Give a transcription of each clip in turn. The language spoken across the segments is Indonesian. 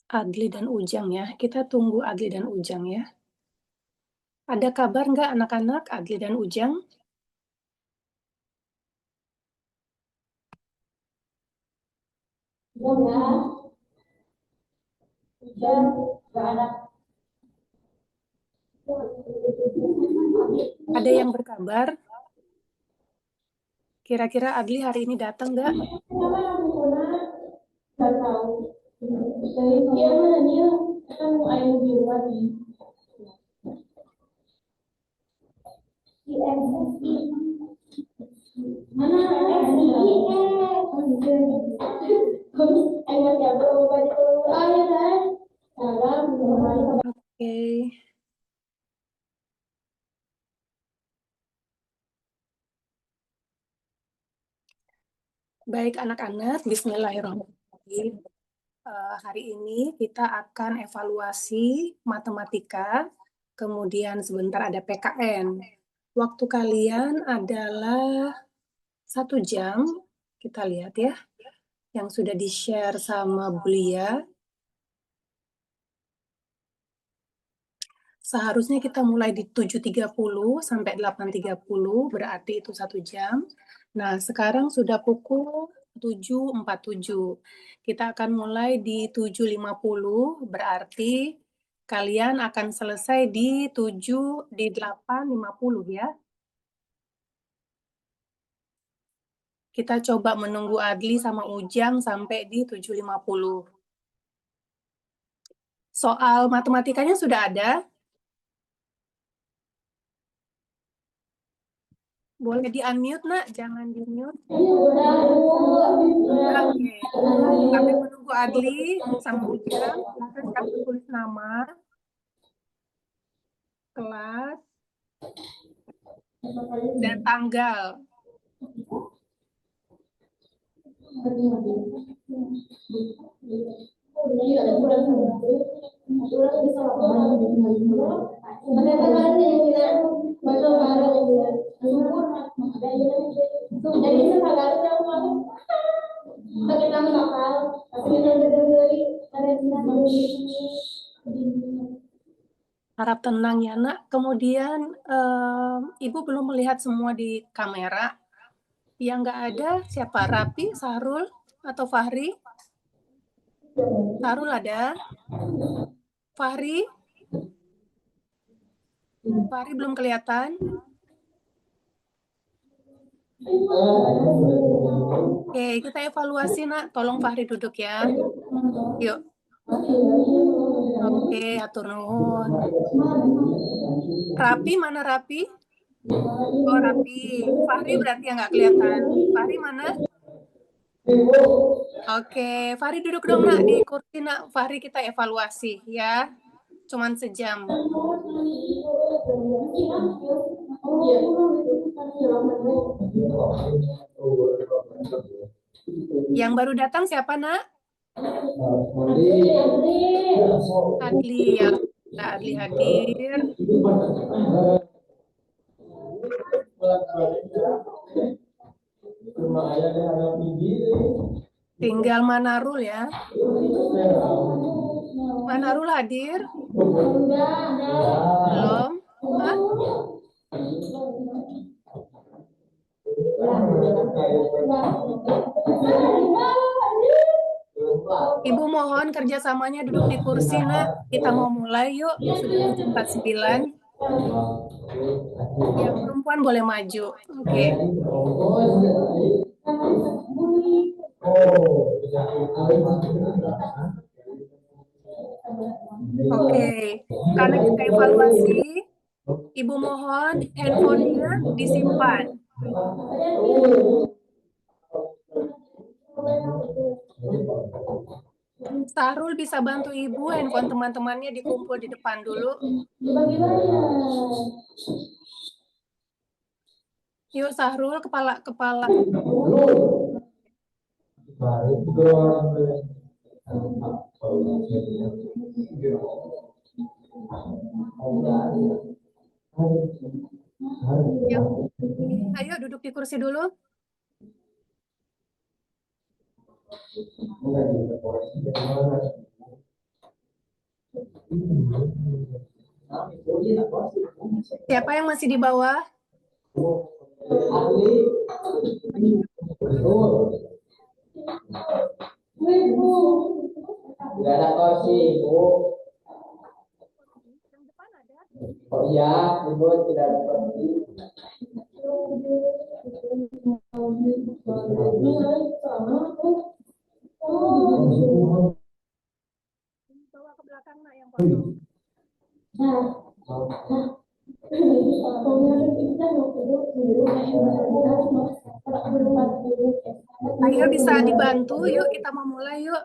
Adli dan Ujang ya. Kita tunggu Adli dan Ujang ya. Ada kabar nggak anak-anak Adli dan Ujang? Ada yang berkabar? Kira-kira Adli hari ini datang nggak? Nggak tahu. Dia mana dia? Kan ayam di rumah nih. Di SSI. Mana SSI? Ayam siapa? Oh ya kan? Salam. Oke. Baik anak-anak, Bismillahirrahmanirrahim. Hari ini kita akan evaluasi matematika, kemudian sebentar ada PKN. Waktu kalian adalah 1 jam, kita lihat ya, yang sudah di-share sama Bulia. Seharusnya kita mulai di 7.30 sampai 8.30, berarti itu 1 jam. Nah, sekarang sudah pukul 7.47. Kita akan mulai di 7.50, berarti kalian akan selesai di 8.50 ya. Kita coba menunggu Adli sama Ujang sampai di 7.50. Soal matematikanya sudah ada? Boleh di-unmute, Nak? Jangan di-mute. Oke. Sambil menunggu Adli sama Ujang, silakan kamu tulis nama, kelas, dan tanggal. Harap tenang ya, Nak. Kemudian, Ibu belum melihat semua di kamera. Yang nggak ada siapa? Rapi, Sahrul, atau Fahri? Sahrul ada? Fahri? Fahri belum kelihatan? Oke, kita evaluasi, Nak. Tolong Fahri duduk ya. Yuk. Oke, atur nuhun. Rapi, mana Rapi? Oh, Rapi. Fahri berarti yang nggak kelihatan. Fahri mana? Oke, Fahri duduk dong, Nak, di kursi, Nak. Fahri kita evaluasi, ya. Cuman sejam. Yang baru datang siapa, Nak? Adli, ya. Adli hadir. Tinggal Manarul ya. Manarul hadir? Belum? Hah? Ibu mohon kerjasamanya duduk di kursi, Nak. Kita mau mulai yuk. Sudah 7.49. Yang perempuan boleh maju. Oke. Oke. Karena kita evaluasi, Ibu mohon handphonenya disimpan. Sahrul bisa bantu Ibu, handphone teman-temannya dikumpul di depan dulu. Yuk Sahrul, kepala. Yuk. Ayo duduk di kursi dulu. Siapa yang masih di bawah? Tidak ada kursi, Bu. Oh iya, Ibu tidak ada kursi. Bawa ke belakang nak yang kosong. Ayo bisa dibantu, yuk kita mau mulai yuk.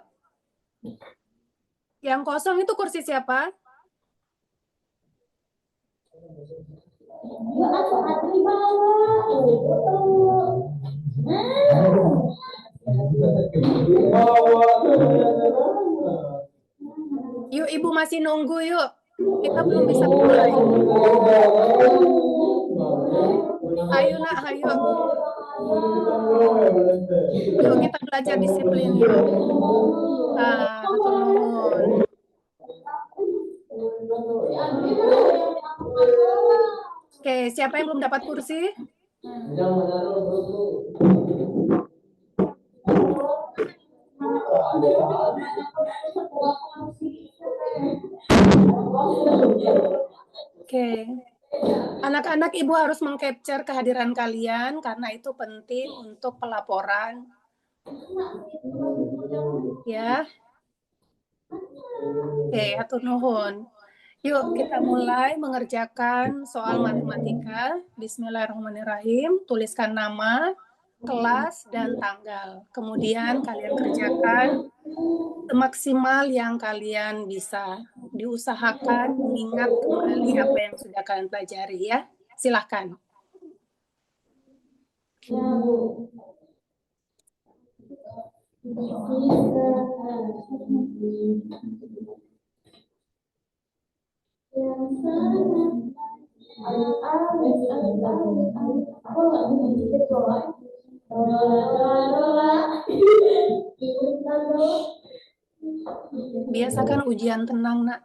Yang kosong itu kursi siapa? Yuk ibu masih nunggu yuk. Kita belum bisa mulai. Ayo nak, ayo. Yuk kita belajar disiplin yuk. Atur nuhun. Oke, siapa yang belum dapat kursi? Oke. Anak-anak ibu harus mengcapture kehadiran kalian karena itu penting untuk pelaporan. Ya. Oke, atur nuhun. Yuk kita mulai mengerjakan soal matematika. Bismillahirrahmanirrahim. Tuliskan nama, kelas, dan tanggal. Kemudian kalian kerjakan semaksimal yang kalian bisa. Diusahakan mengingat kembali apa yang sudah kalian pelajari ya. Silahkan. Biasakan ujian tenang, nak.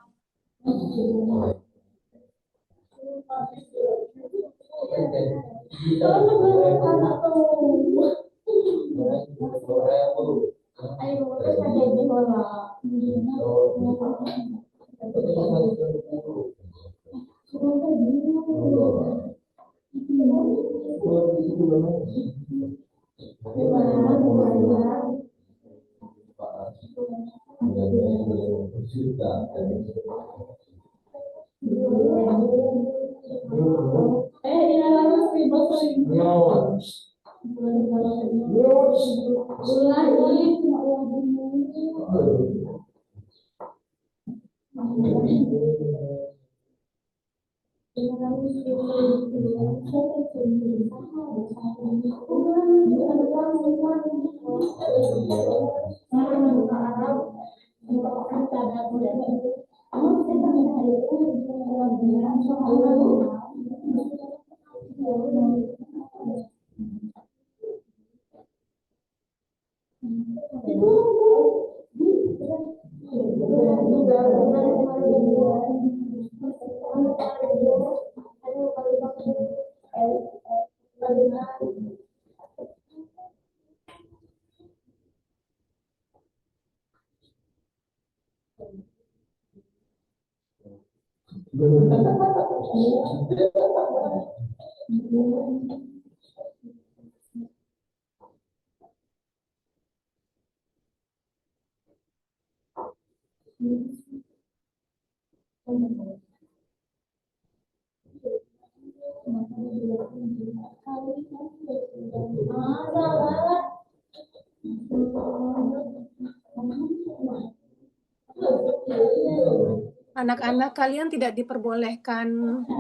Anak-anak kalian tidak diperbolehkan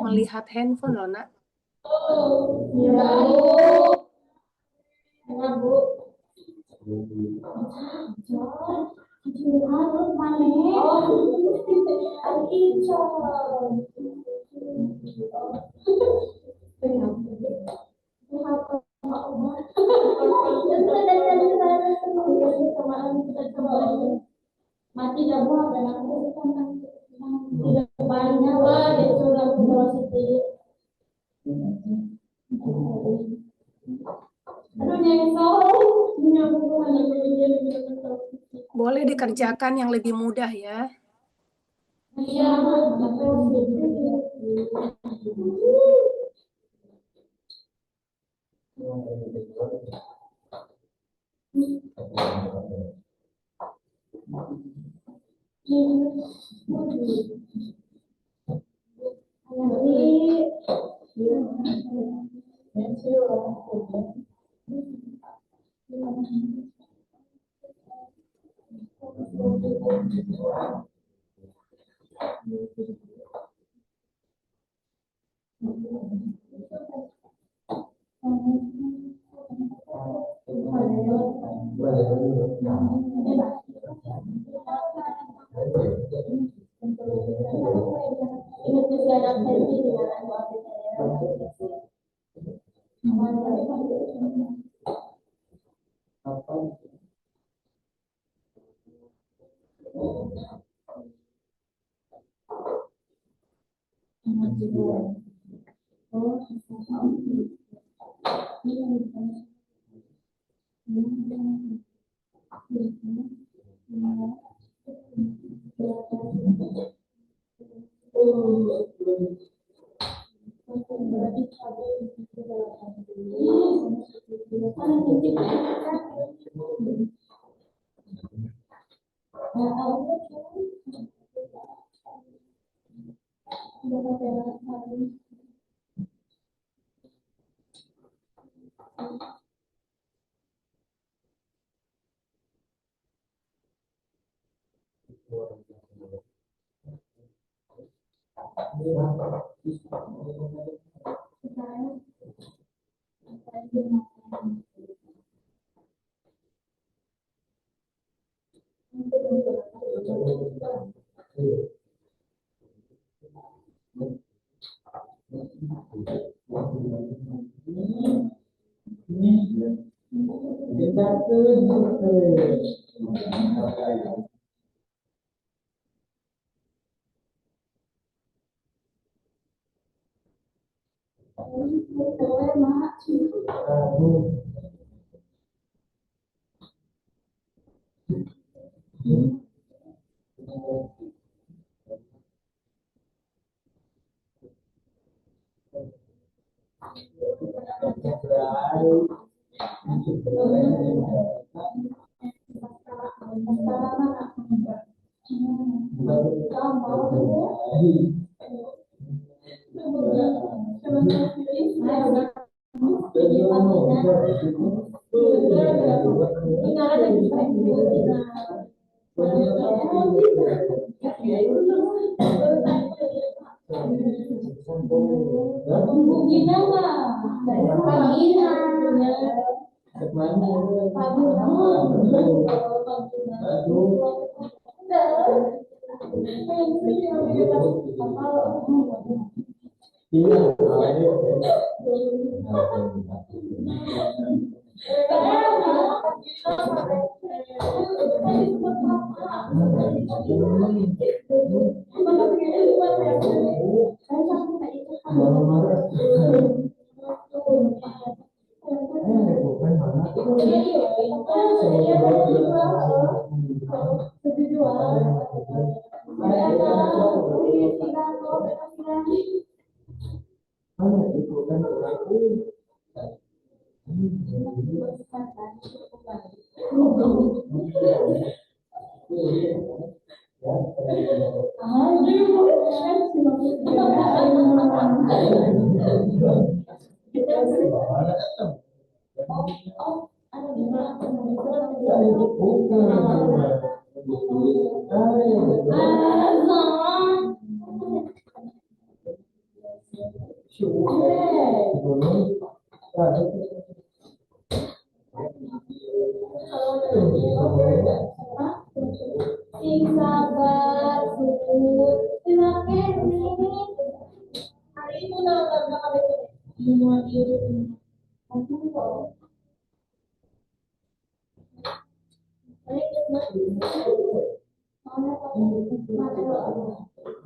melihat handphone loh, nak. Mati dah buat dan aku Sebanyak lah dia sudah velocity. Aduh nyesel, punya hubungan yang berbeda dengan velocity. Boleh dikerjakan yang lebih mudah ya. Iya, velocity.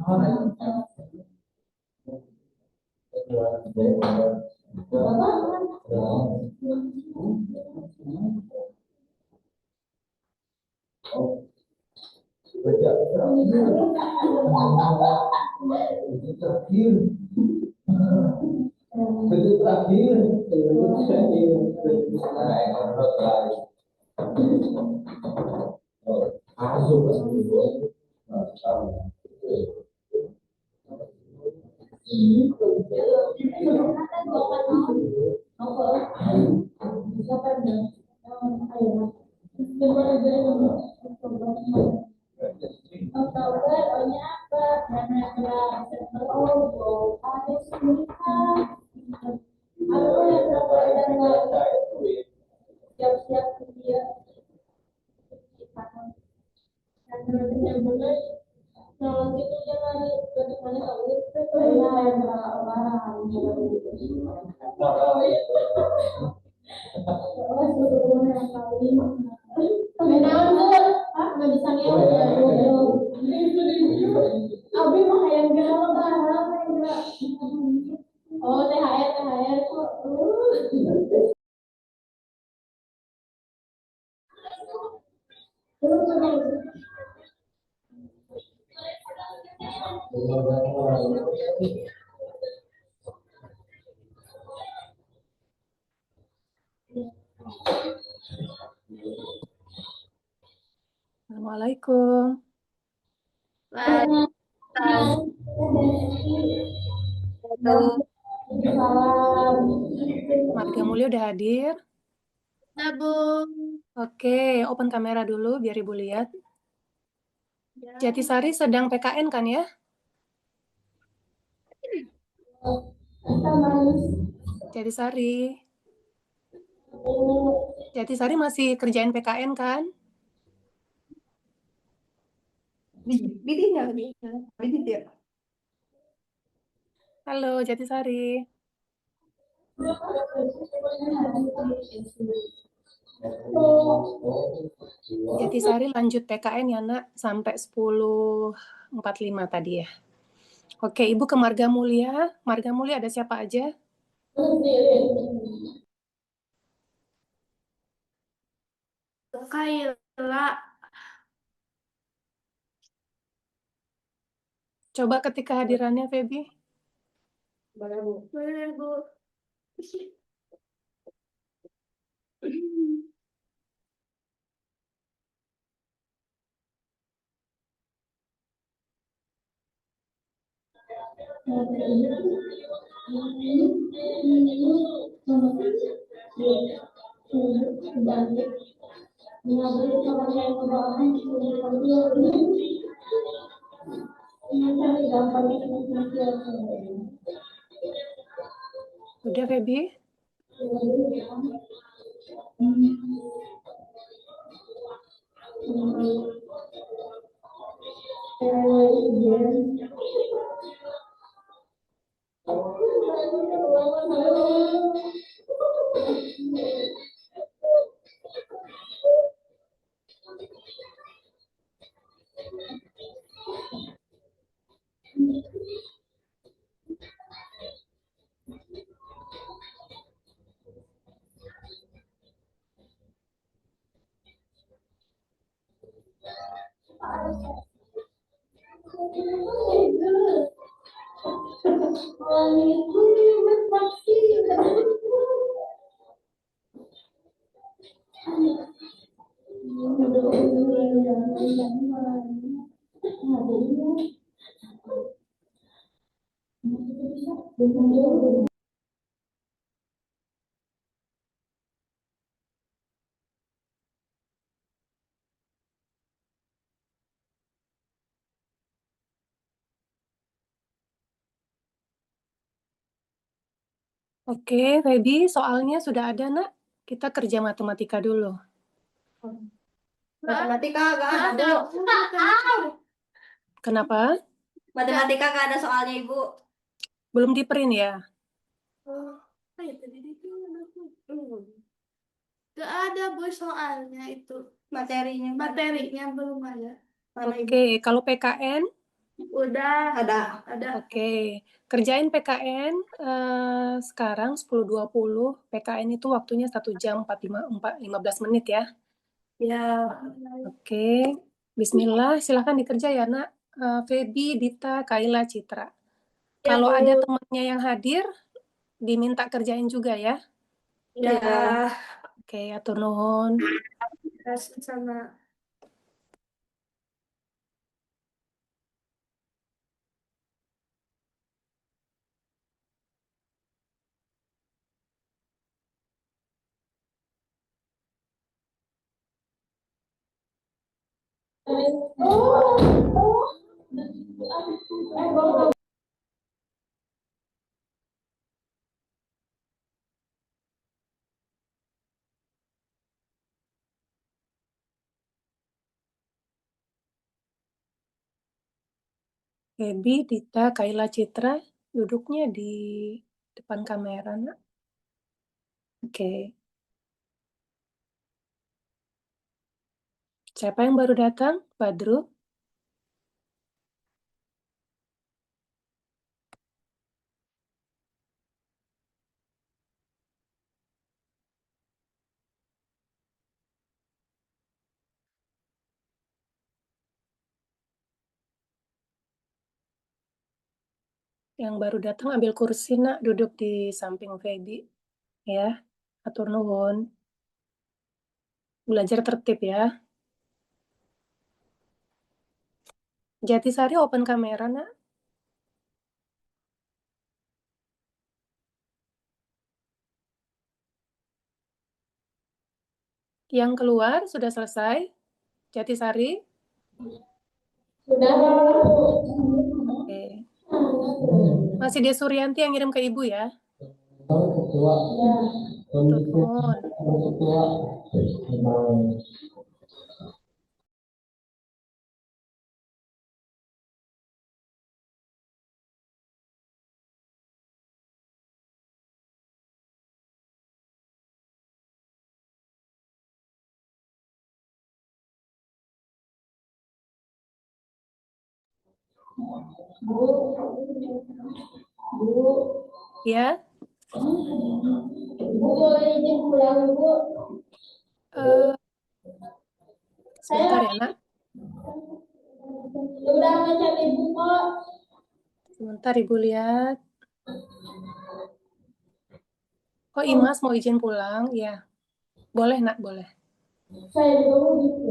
Oh, THR. Assalamualaikum. Marga Mulia udah hadir? Oke, open kamera dulu biar Ibu lihat. Jatisari sedang PKN kan ya? Jatisari. Jatisari masih kerjain PKN kan? Halo, Jatisari. Jatisari lanjut PKN ya, Nak, sampai 10.45 tadi ya. Oke, Ibu ke Marga Mulia. Marga Mulia ada siapa aja? Kaila. Coba ketik kehadirannya, Feby. Boleh, Bu. Udah, Feby? Oke, Feby, soalnya sudah ada, Nak. Kita kerja matematika dulu. Matematika gak ada, Bu. Kenapa? Matematika gak ada soalnya, Ibu. Belum di print ya? Gak ada, Bu, soalnya itu. Materinya Materinya belum ada. mana, Ibu? Oke, kalau PKN, Ada. Oke, kerjain PKN sekarang 10.20. PKN itu waktunya 1 jam 15 menit ya. Ya. Oke, Bismillah, silahkan dikerja ya nak. Feby, Dita, Kaila, Citra. Ya, Kalau Bu. ada temannya yang hadir, diminta kerjain juga ya. Ya. Oke, atur nuhun. Sama. Feby, Dita, Kaila, Citra, duduknya di depan kamera nak. Oke. Siapa yang baru datang? Badru? Yang baru datang ambil kursi nak, duduk di samping Feby. Ya, atur nuhun. Belajar tertib ya. Jatisari open kamera nak. Yang keluar sudah selesai. Jatisari. Sudah. Oke. Masih Desuryanti yang ngirim ke ibu ya. Atur nuhun. Ya. Bu boleh izin pulang, Bu. Sebentar ya nak. Udah ngechat Ibu kok. Sebentar ibu lihat. Oh, Imas mau izin pulang? Ya. Boleh nak, boleh. Saya juga mau gitu.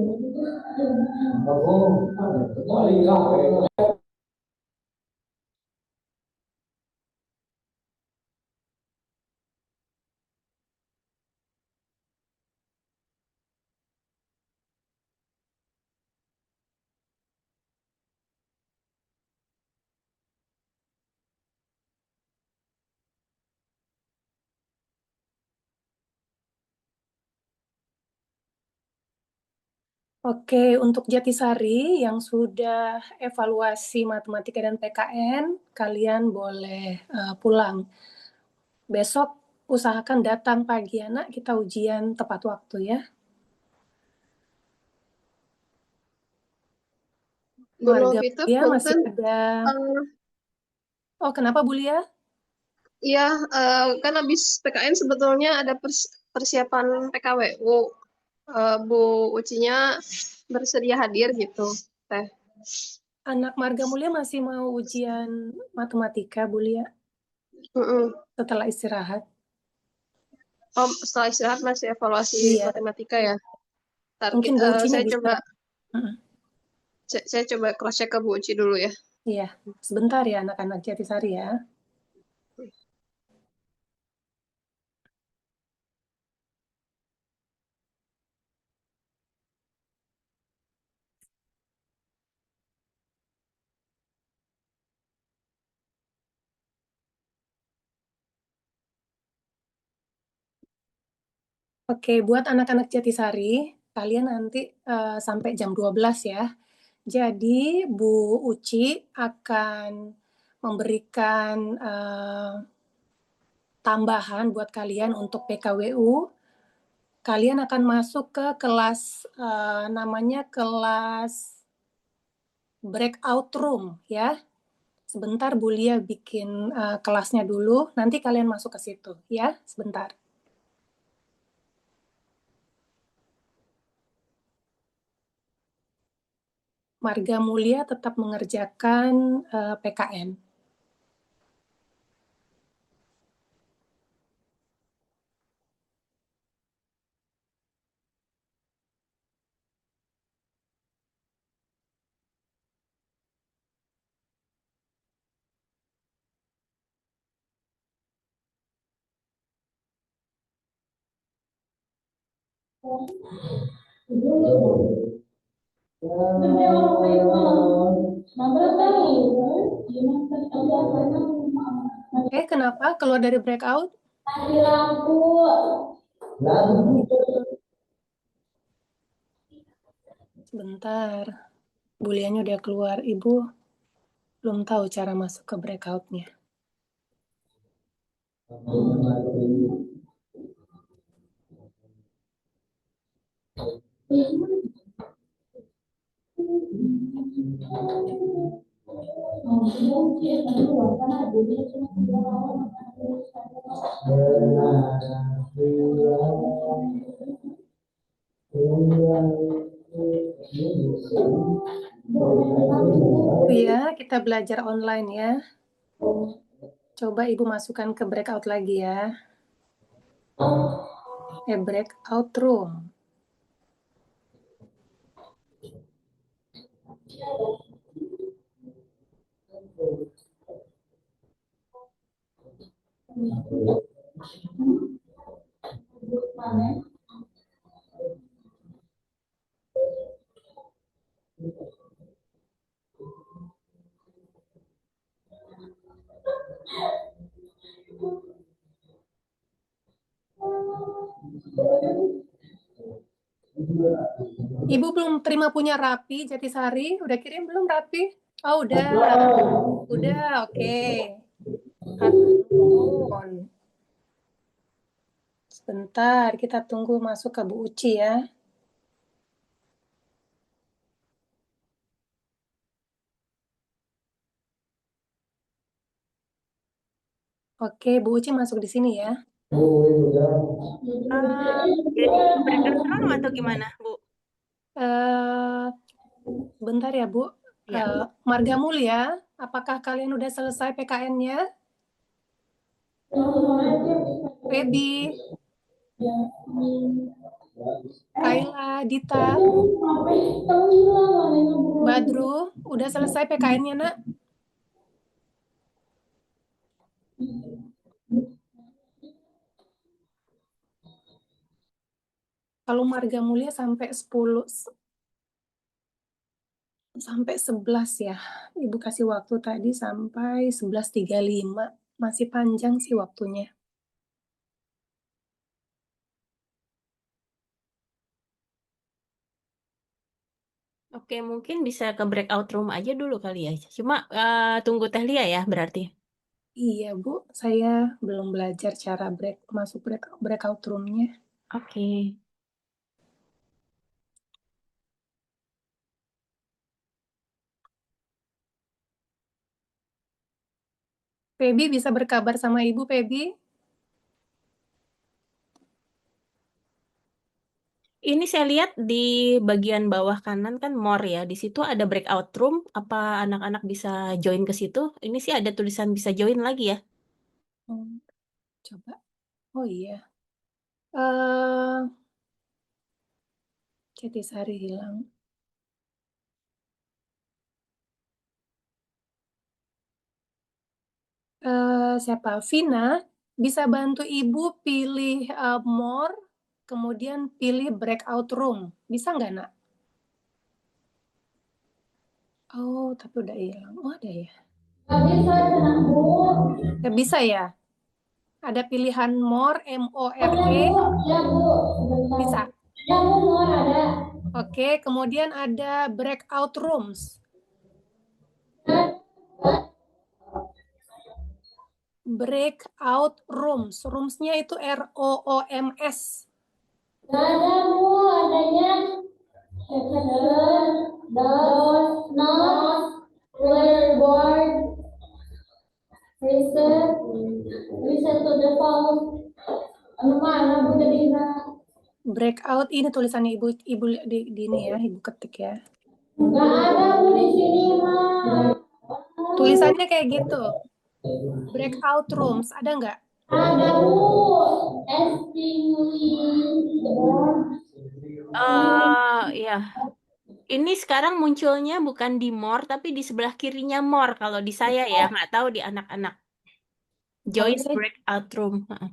Oke, untuk Jatisari yang sudah evaluasi matematika dan PKN, kalian boleh pulang. Besok usahakan datang pagi anak, kita ujian tepat waktu ya. Bu Marga Novita, Bulia masih punten. ada. Oh, kenapa Bulia? Iya, kan habis PKN sebetulnya ada persiapan PKWU. Bu Ucinya bersedia hadir gitu, Teh. Anak Marga Mulia masih mau ujian matematika, Bulia, setelah istirahat. Oh, setelah istirahat masih evaluasi Iya. matematika ya. Ntar Mungkin Bu Ucinya saya bisa. coba saya coba cross check ke Bu Uci dulu ya. Iya, sebentar ya anak-anak Jatisari ya. Oke, buat anak-anak Jatisari, kalian nanti sampai jam 12 ya. Jadi Bu Uci akan memberikan tambahan buat kalian untuk PKWU. Kalian akan masuk ke kelas namanya kelas breakout room ya. Sebentar Bu Lia bikin kelasnya dulu, nanti kalian masuk ke situ ya, sebentar. Marga Mulia tetap mengerjakan PKN. Kenapa keluar dari breakout? Sebentar, buliannya udah keluar. Ibu belum tahu cara masuk ke breakout-nya. Ya, kita belajar online ya. Coba Ibu masukkan ke breakout lagi ya. Breakout room. Ibu belum terima punya Rapi, Jatisari. Udah kirim belum Rapi? Oh, udah. Udah, oke. Atur. Sebentar, kita tunggu masuk ke Bu Uci ya. Oke, Bu Uci masuk di sini ya. Jadi breakout room atau gimana, Bu? Bentar ya, Bu. Ya. Marga Mulia, apakah kalian udah selesai PKN-nya? Feby, Kaila, Dita, Badru, udah selesai PKN-nya, Nak? Kalau Marga Mulia sampai 10, sampai 11 ya. Ibu kasih waktu tadi sampai 11.35. Masih panjang sih waktunya. Oke, mungkin bisa ke breakout room aja dulu kali ya. Cuma tunggu Teh Lia ya berarti. Iya, Bu. Saya belum belajar cara masuk breakout room-nya. Oke. Feby bisa berkabar sama Ibu, Feby? Ini saya lihat di bagian bawah kanan kan more ya. Di situ ada breakout room. Apa anak-anak bisa join ke situ? Ini sih ada tulisan bisa join lagi ya. Coba. Oh iya. Jatisari hilang. Siapa? Vina, bisa bantu Ibu pilih more, kemudian pilih breakout room. Bisa nggak, Nak? Oh, tapi udah hilang. Oh, ada ya? Nggak bisa ya? Ada pilihan more, M-O-R-E. Bisa. Oke, kemudian ada breakout rooms. Breakout rooms. Rooms-nya itu R-O-O-M-S. Nggak ada, Bu, adanya does not wear board reset to the phone. Ano mana Bu jadi Breakout ini tulisannya ibu di ini ya, ibu ketik ya. nggak ada Bu di sini mah. Tulisannya kayak gitu. Breakout rooms ada nggak? Ada Bu. Ya. Ini sekarang munculnya bukan di more, tapi di sebelah kirinya more. Kalau di saya ya, nggak tahu di anak-anak. Kalau Join saya breakout room. Heeh.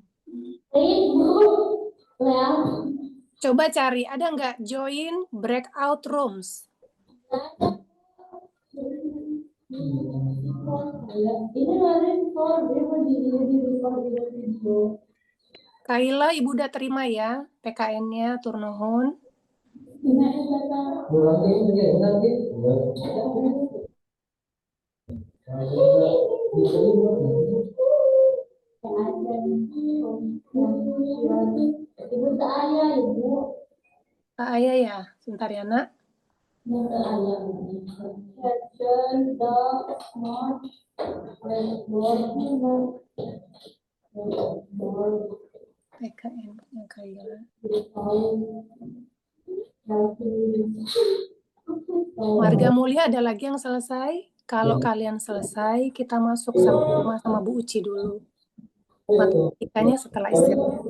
coba cari, ada nggak join breakout rooms? Kaila, ibu udah terima ya PKN-nya, turnuhun. Ibu tak ayah, Ibu. Pak Ayah ya, sebentar ya nak. Caption, dog, smart, PKN-nya Kaila. Marga Mulia ada lagi yang selesai? Kalau kalian selesai, kita masuk sama sama Bu Uci dulu. Matematikanya setelah istirahat.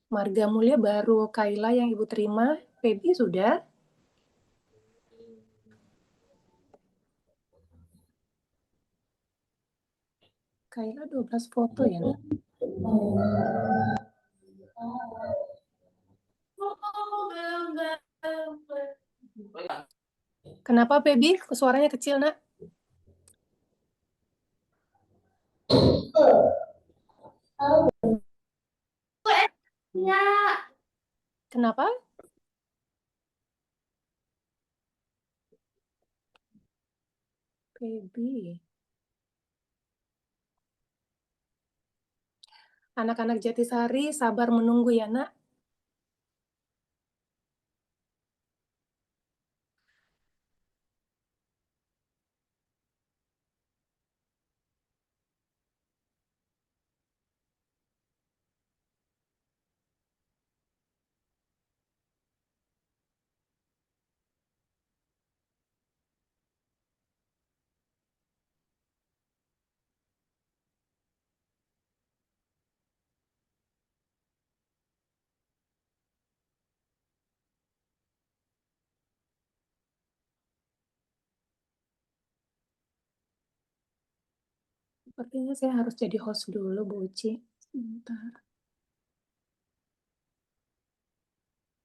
Marga Mulia baru Kaila yang ibu terima. Feby sudah? Kaila 12 foto ya nak? Kenapa Feby? Suaranya kecil nak? Kenapa? Feby. Anak-anak Jatisari sabar menunggu ya nak. Sepertinya saya harus jadi host dulu, Bu Uci. Sebentar.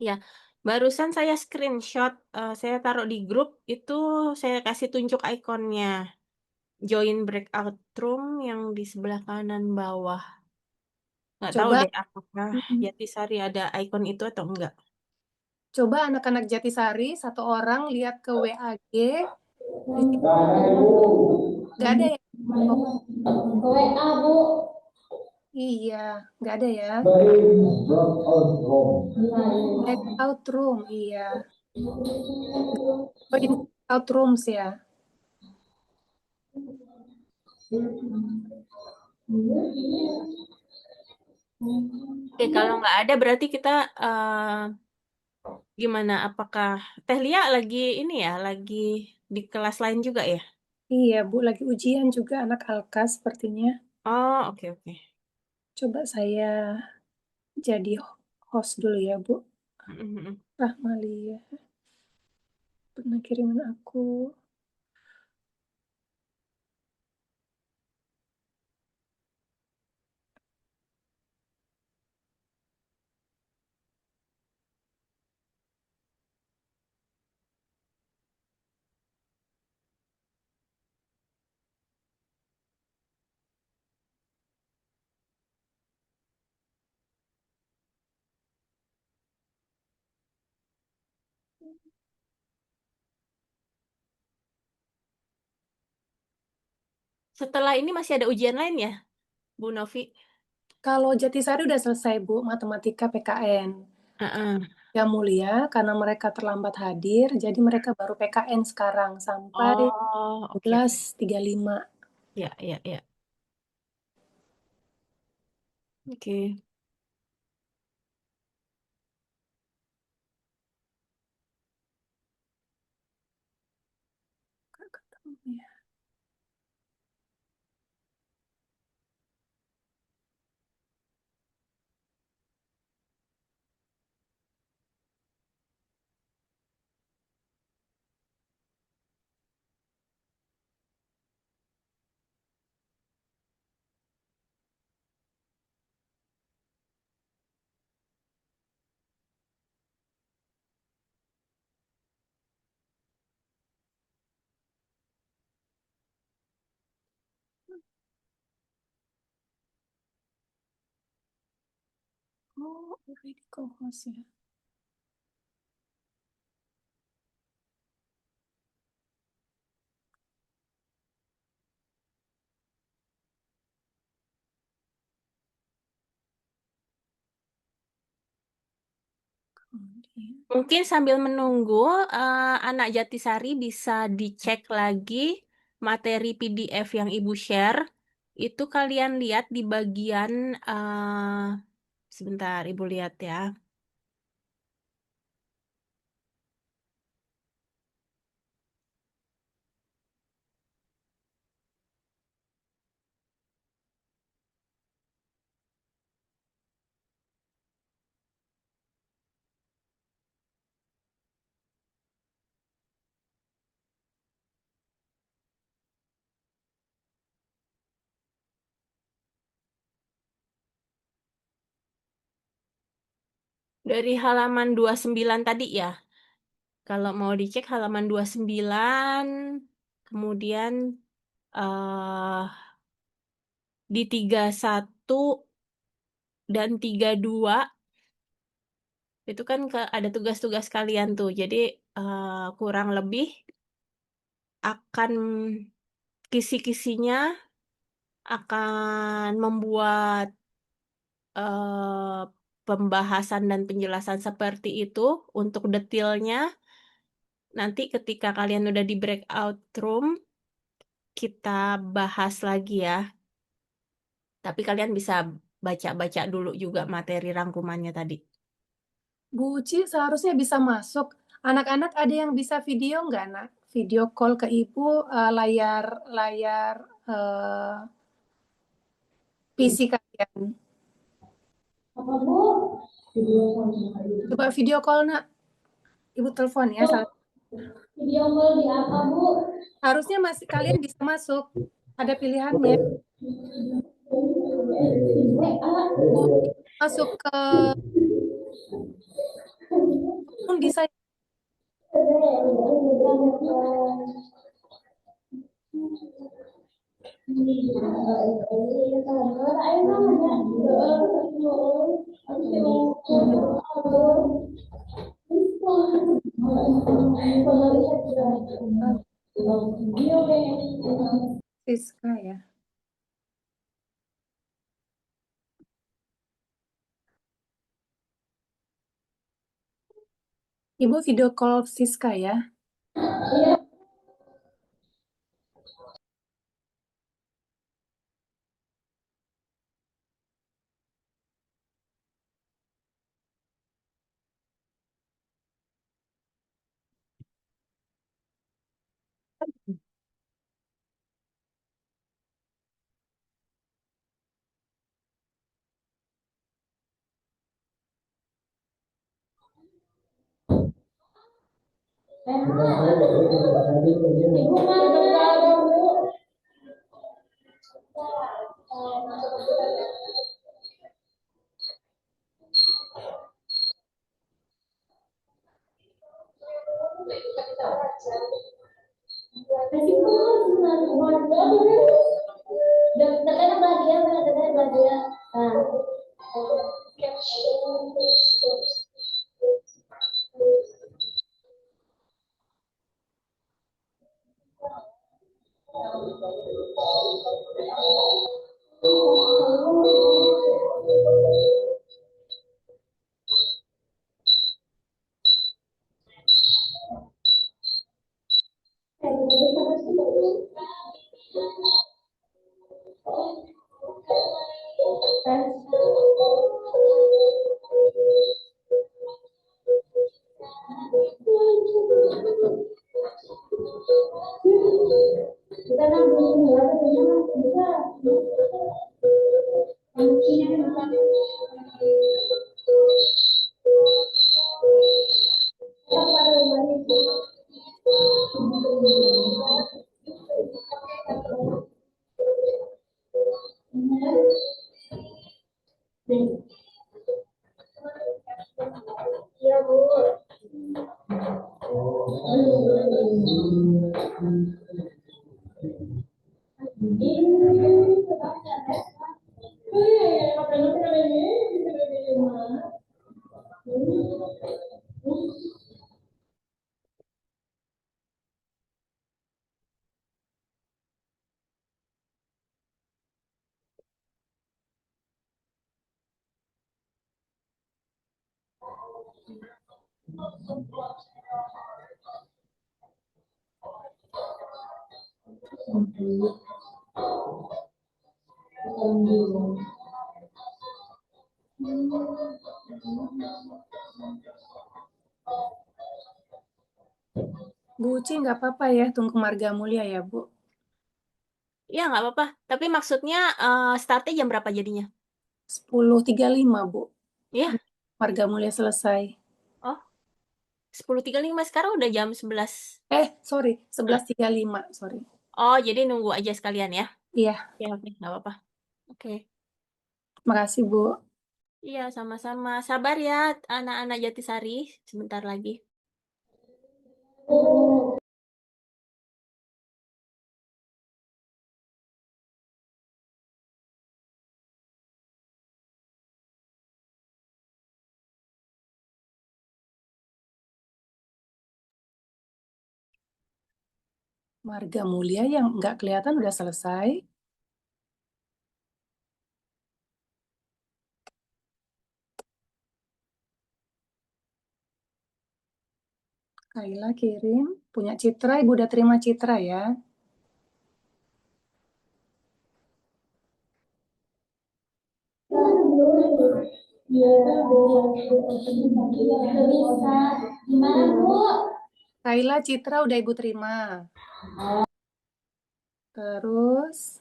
Ya, barusan saya screenshot, saya taruh di grup, itu saya kasih tunjuk ikonnya. Join breakout room yang di sebelah kanan bawah. Nggak tahu Coba, deh apakah Jatisari ada ikon itu atau enggak. coba anak-anak Jatisari, satu orang lihat ke WAG. Di situ nggak ada ya? Oh, WA, Bu. iya, nggak ada ya. Breakout room, iya. Join breakout rooms ya. Oke, kalau nggak ada berarti kita gimana? Apakah Teh Lia lagi ini ya, lagi di kelas lain juga ya? Iya, Bu, lagi ujian juga anak Alka sepertinya. Oh, oke oke. Coba saya jadi host dulu ya, Bu. Mm-mm. Rahmalia. Pernah kirimin aku. Setelah ini masih ada ujian lain ya, Bu Novi? Kalau Jatisari udah selesai, Bu, matematika PKN. Heeh. Yang Mulia, karena mereka terlambat hadir, jadi mereka baru PKN sekarang sampai Oh, oke. 12.35. Ya, ya, ya. Oke. Oh, already co-host ya. Kemudian. Mungkin sambil menunggu, anak Jatisari bisa dicek lagi materi PDF yang Ibu share. Itu kalian lihat di bagian, sebentar Ibu lihat ya. Dari halaman 29 tadi ya. Kalau mau dicek halaman 29, kemudian di 31 dan 32 itu kan ada tugas-tugas kalian tuh. Jadi kurang lebih akan kisi-kisinya akan membuat pembahasan dan penjelasan seperti itu. Untuk detailnya nanti ketika kalian udah di breakout room kita bahas lagi ya. Tapi kalian bisa baca-baca dulu juga materi rangkumannya tadi. Bu Uci seharusnya bisa masuk. Anak-anak ada yang bisa video nggak, Nak? Video call ke Ibu layar PC kalian. Apa Bu? Video call. Coba video call, Nak. Ibu telepon ya. Video call di apa Bu? Harusnya kalian bisa masuk. Ada pilihannya. Bu, masuk ke bisa. Siska ya. Ibu video call Siska ya. Ibu mana? Kita kan belum bisa. Iya, Bu. Bu Uci nggak apa-apa ya, tunggu Marga Mulia ya, Bu. Ya, nggak apa-apa. Tapi maksudnya startnya jam berapa jadinya? 10.35, Bu. Ya, Marga Mulia selesai. oh 10.35 sekarang udah jam 11. Sorry, 11.35, sorry. Oh, jadi nunggu aja sekalian ya? Iya, Oke, nggak apa-apa. Oke. makasih, Bu. Iya, sama-sama. Sabar ya, anak-anak Jatisari. Sebentar lagi. Marga Mulia yang nggak kelihatan udah selesai. Kaila kirim, punya Citra, Ibu udah terima Citra ya. Bisa. Gimana, Bu? Kaila Citra udah Ibu terima. Terus,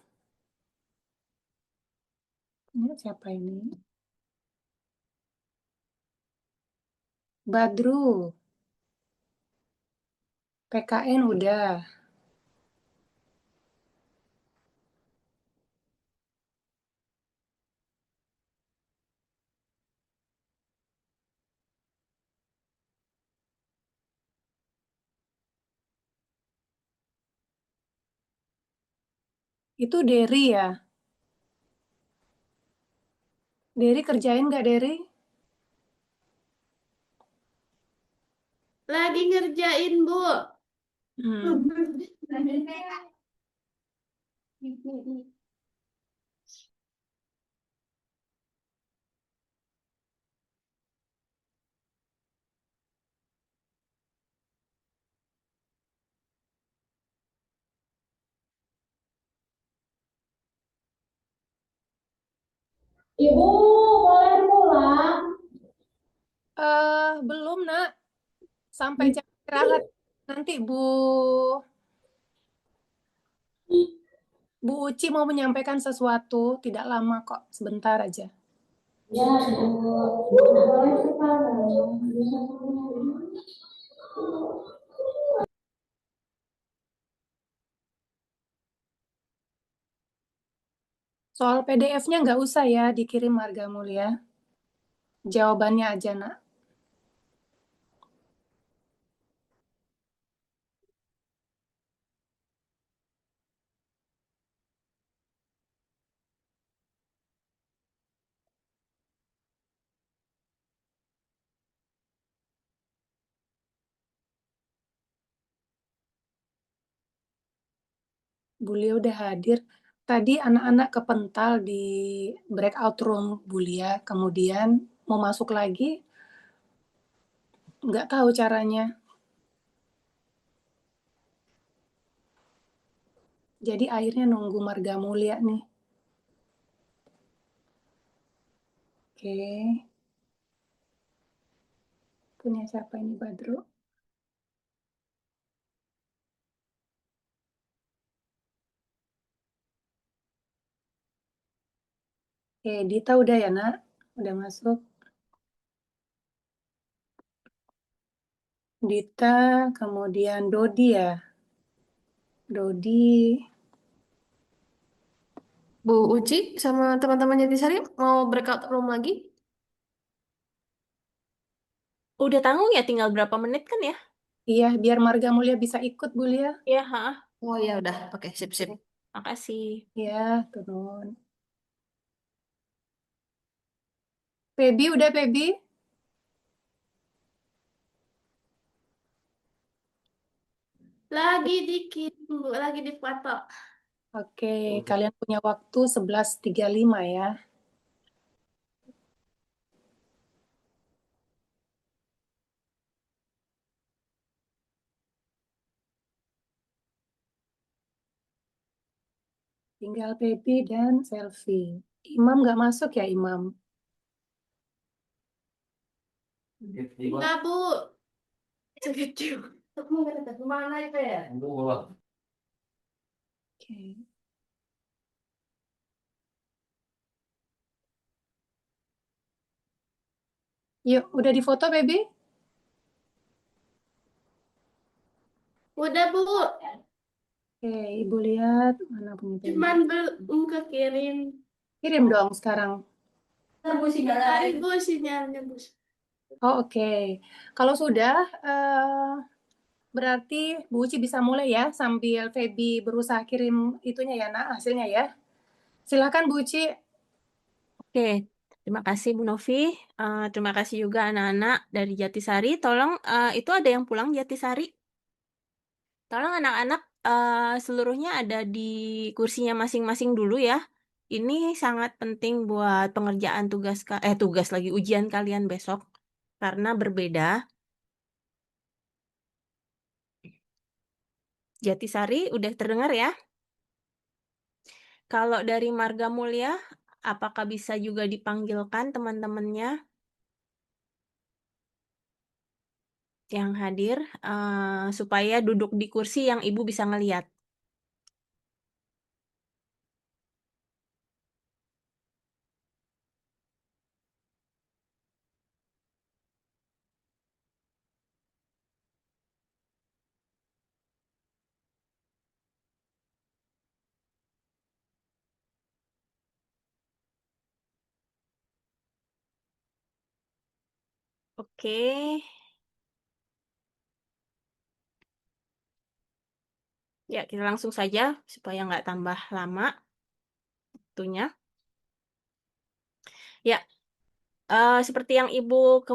ini siapa ini? Badru. PKN udah. Itu Derry ya? Derry kerjain nggak, Derry? Lagi ngerjain, Bu. Hmm. Ibu, boleh pulang? Belum, Nak. Sampai jam istirahat. Nanti Bu Uci mau menyampaikan sesuatu, tidak lama kok, sebentar aja. Ya, Bu. Boleh sekarang. Soal PDF-nya nggak usah ya dikirim Marga Mulia. Jawabannya aja, Nak. Bulia udah hadir. Tadi anak-anak kepental di breakout room Bulia, kemudian mau masuk lagi, nggak tahu caranya. Jadi akhirnya nunggu Marga Mulia nih. Oke. Punya siapa ini, Badro? Oke, Dita udah ya, Nak? Udah masuk. Dita, kemudian Dodi ya. Dodi, Bu Uci sama teman-teman Jatisari mau breakout room lagi? Udah tanggung ya, tinggal berapa menit kan ya? iya, biar Marga Mulia bisa ikut, Bulia. Iya, ha. Oh ya udah, oke sip. Makasih. Ya, turun. Pebi, udah Pebi? Lagi dikit, Bu, lagi dipoto. Oke, kalian punya waktu 11.35 ya. Tinggal Pebi dan Selfie. Imam nggak masuk ya, Imam? Enggak, Bu. Sekecil. Kamu nggak dekat kemana ya? Oke. Yuk, udah difoto, Pebi? Udah, Bu. Oke, Ibu lihat mana punya Pebi. Cuman belum kekirim. Kirim dong sekarang. Bu sinyalnya. Bu sinyalnya, Bu. Oh, oke. Kalau sudah, berarti Bu Uci bisa mulai ya, sambil Febi berusaha kirim itunya ya, Nak, hasilnya ya. Silakan Bu Uci. Oke, terima kasih Bu Novi. Terima kasih juga anak-anak dari Jatisari. Tolong, itu ada yang pulang Jatisari? Tolong anak-anak seluruhnya ada di kursinya masing-masing dulu ya. Ini sangat penting buat pengerjaan tugas lagi ujian kalian besok karena berbeda. Jatisari udah terdengar ya? Kalau dari Marga Mulia, apakah bisa juga dipanggilkan teman-temannya yang hadir supaya duduk di kursi yang Ibu bisa ngeliat? Oke. Ya, kita langsung saja supaya nggak tambah lama waktunya. Ya, seperti yang Ibu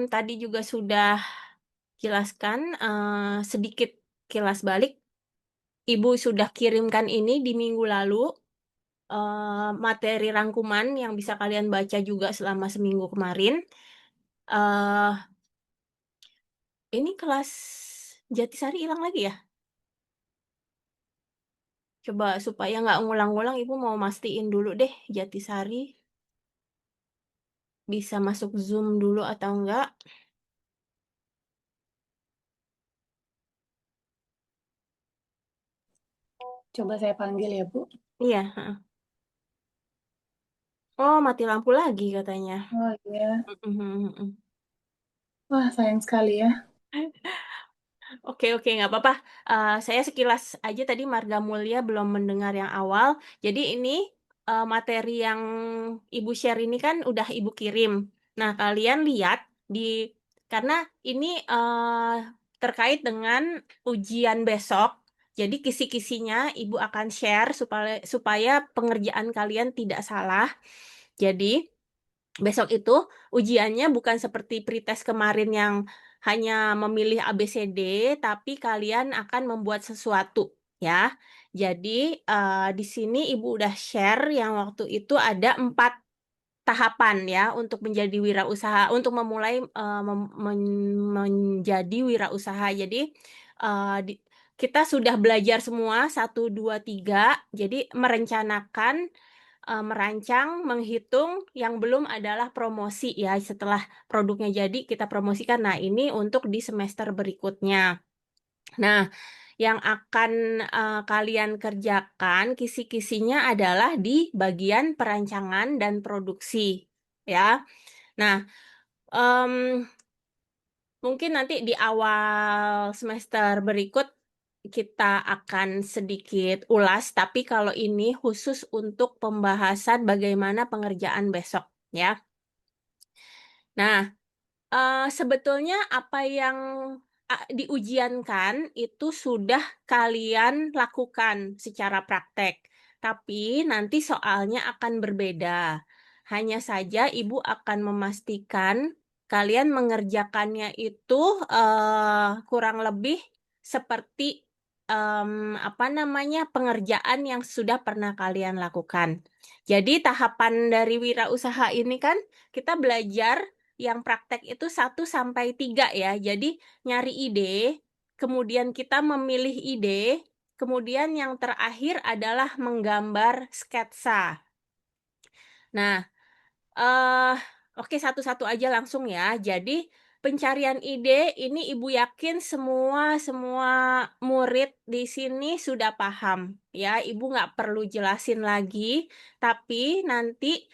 tadi juga sudah jelaskan, sedikit kilas balik. Ibu sudah kirimkan ini di minggu lalu, materi rangkuman yang bisa kalian baca juga selama seminggu kemarin. Ini kelas Jatisari hilang lagi ya? Coba supaya nggak ngulang-ngulang, Ibu mau mastiin dulu deh Jatisari bisa masuk Zoom dulu atau enggak. Coba saya panggil ya, Bu. Iya. Oh, mati lampu lagi katanya. Oh iya. Mm-mm. Wah, sayang sekali ya. Oke, nggak apa-apa. Saya sekilas aja tadi Marga Mulia belum mendengar yang awal. Jadi ini materi yang Ibu share ini kan udah Ibu kirim. Nah, kalian lihat karena ini terkait dengan ujian besok. Jadi kisi-kisinya Ibu akan share supaya pengerjaan kalian tidak salah. Jadi besok itu ujiannya bukan seperti pretest kemarin yang hanya memilih ABCD, tapi kalian akan membuat sesuatu ya. Jadi di sini Ibu udah share yang waktu itu ada 4 tahapan ya untuk menjadi wirausaha, untuk memulai menjadi wirausaha. Jadi kita sudah belajar semua 1, 2, 3. Jadi merencanakan, merancang, menghitung, yang belum adalah promosi ya. Setelah produknya jadi kita promosikan. Nah, ini untuk di semester berikutnya. Nah, yang akan kalian kerjakan kisi-kisinya adalah di bagian perancangan dan produksi ya. Nah, mungkin nanti di awal semester berikut kita akan sedikit ulas, tapi kalau ini khusus untuk pembahasan bagaimana pengerjaan besok ya. Nah, sebetulnya apa yang diujiankan itu sudah kalian lakukan secara praktek, tapi nanti soalnya akan berbeda. Hanya saja Ibu akan memastikan kalian mengerjakannya itu kurang lebih seperti pengerjaan yang sudah pernah kalian lakukan. Jadi tahapan dari wirausaha ini kan kita belajar yang praktek itu 1 sampai 3 ya. Jadi nyari ide, kemudian kita memilih ide, kemudian yang terakhir adalah menggambar sketsa. Nah, oke, satu-satu aja langsung ya. Jadi pencarian ide ini Ibu yakin semua murid di sini sudah paham ya. Ibu nggak perlu jelasin lagi, tapi nanti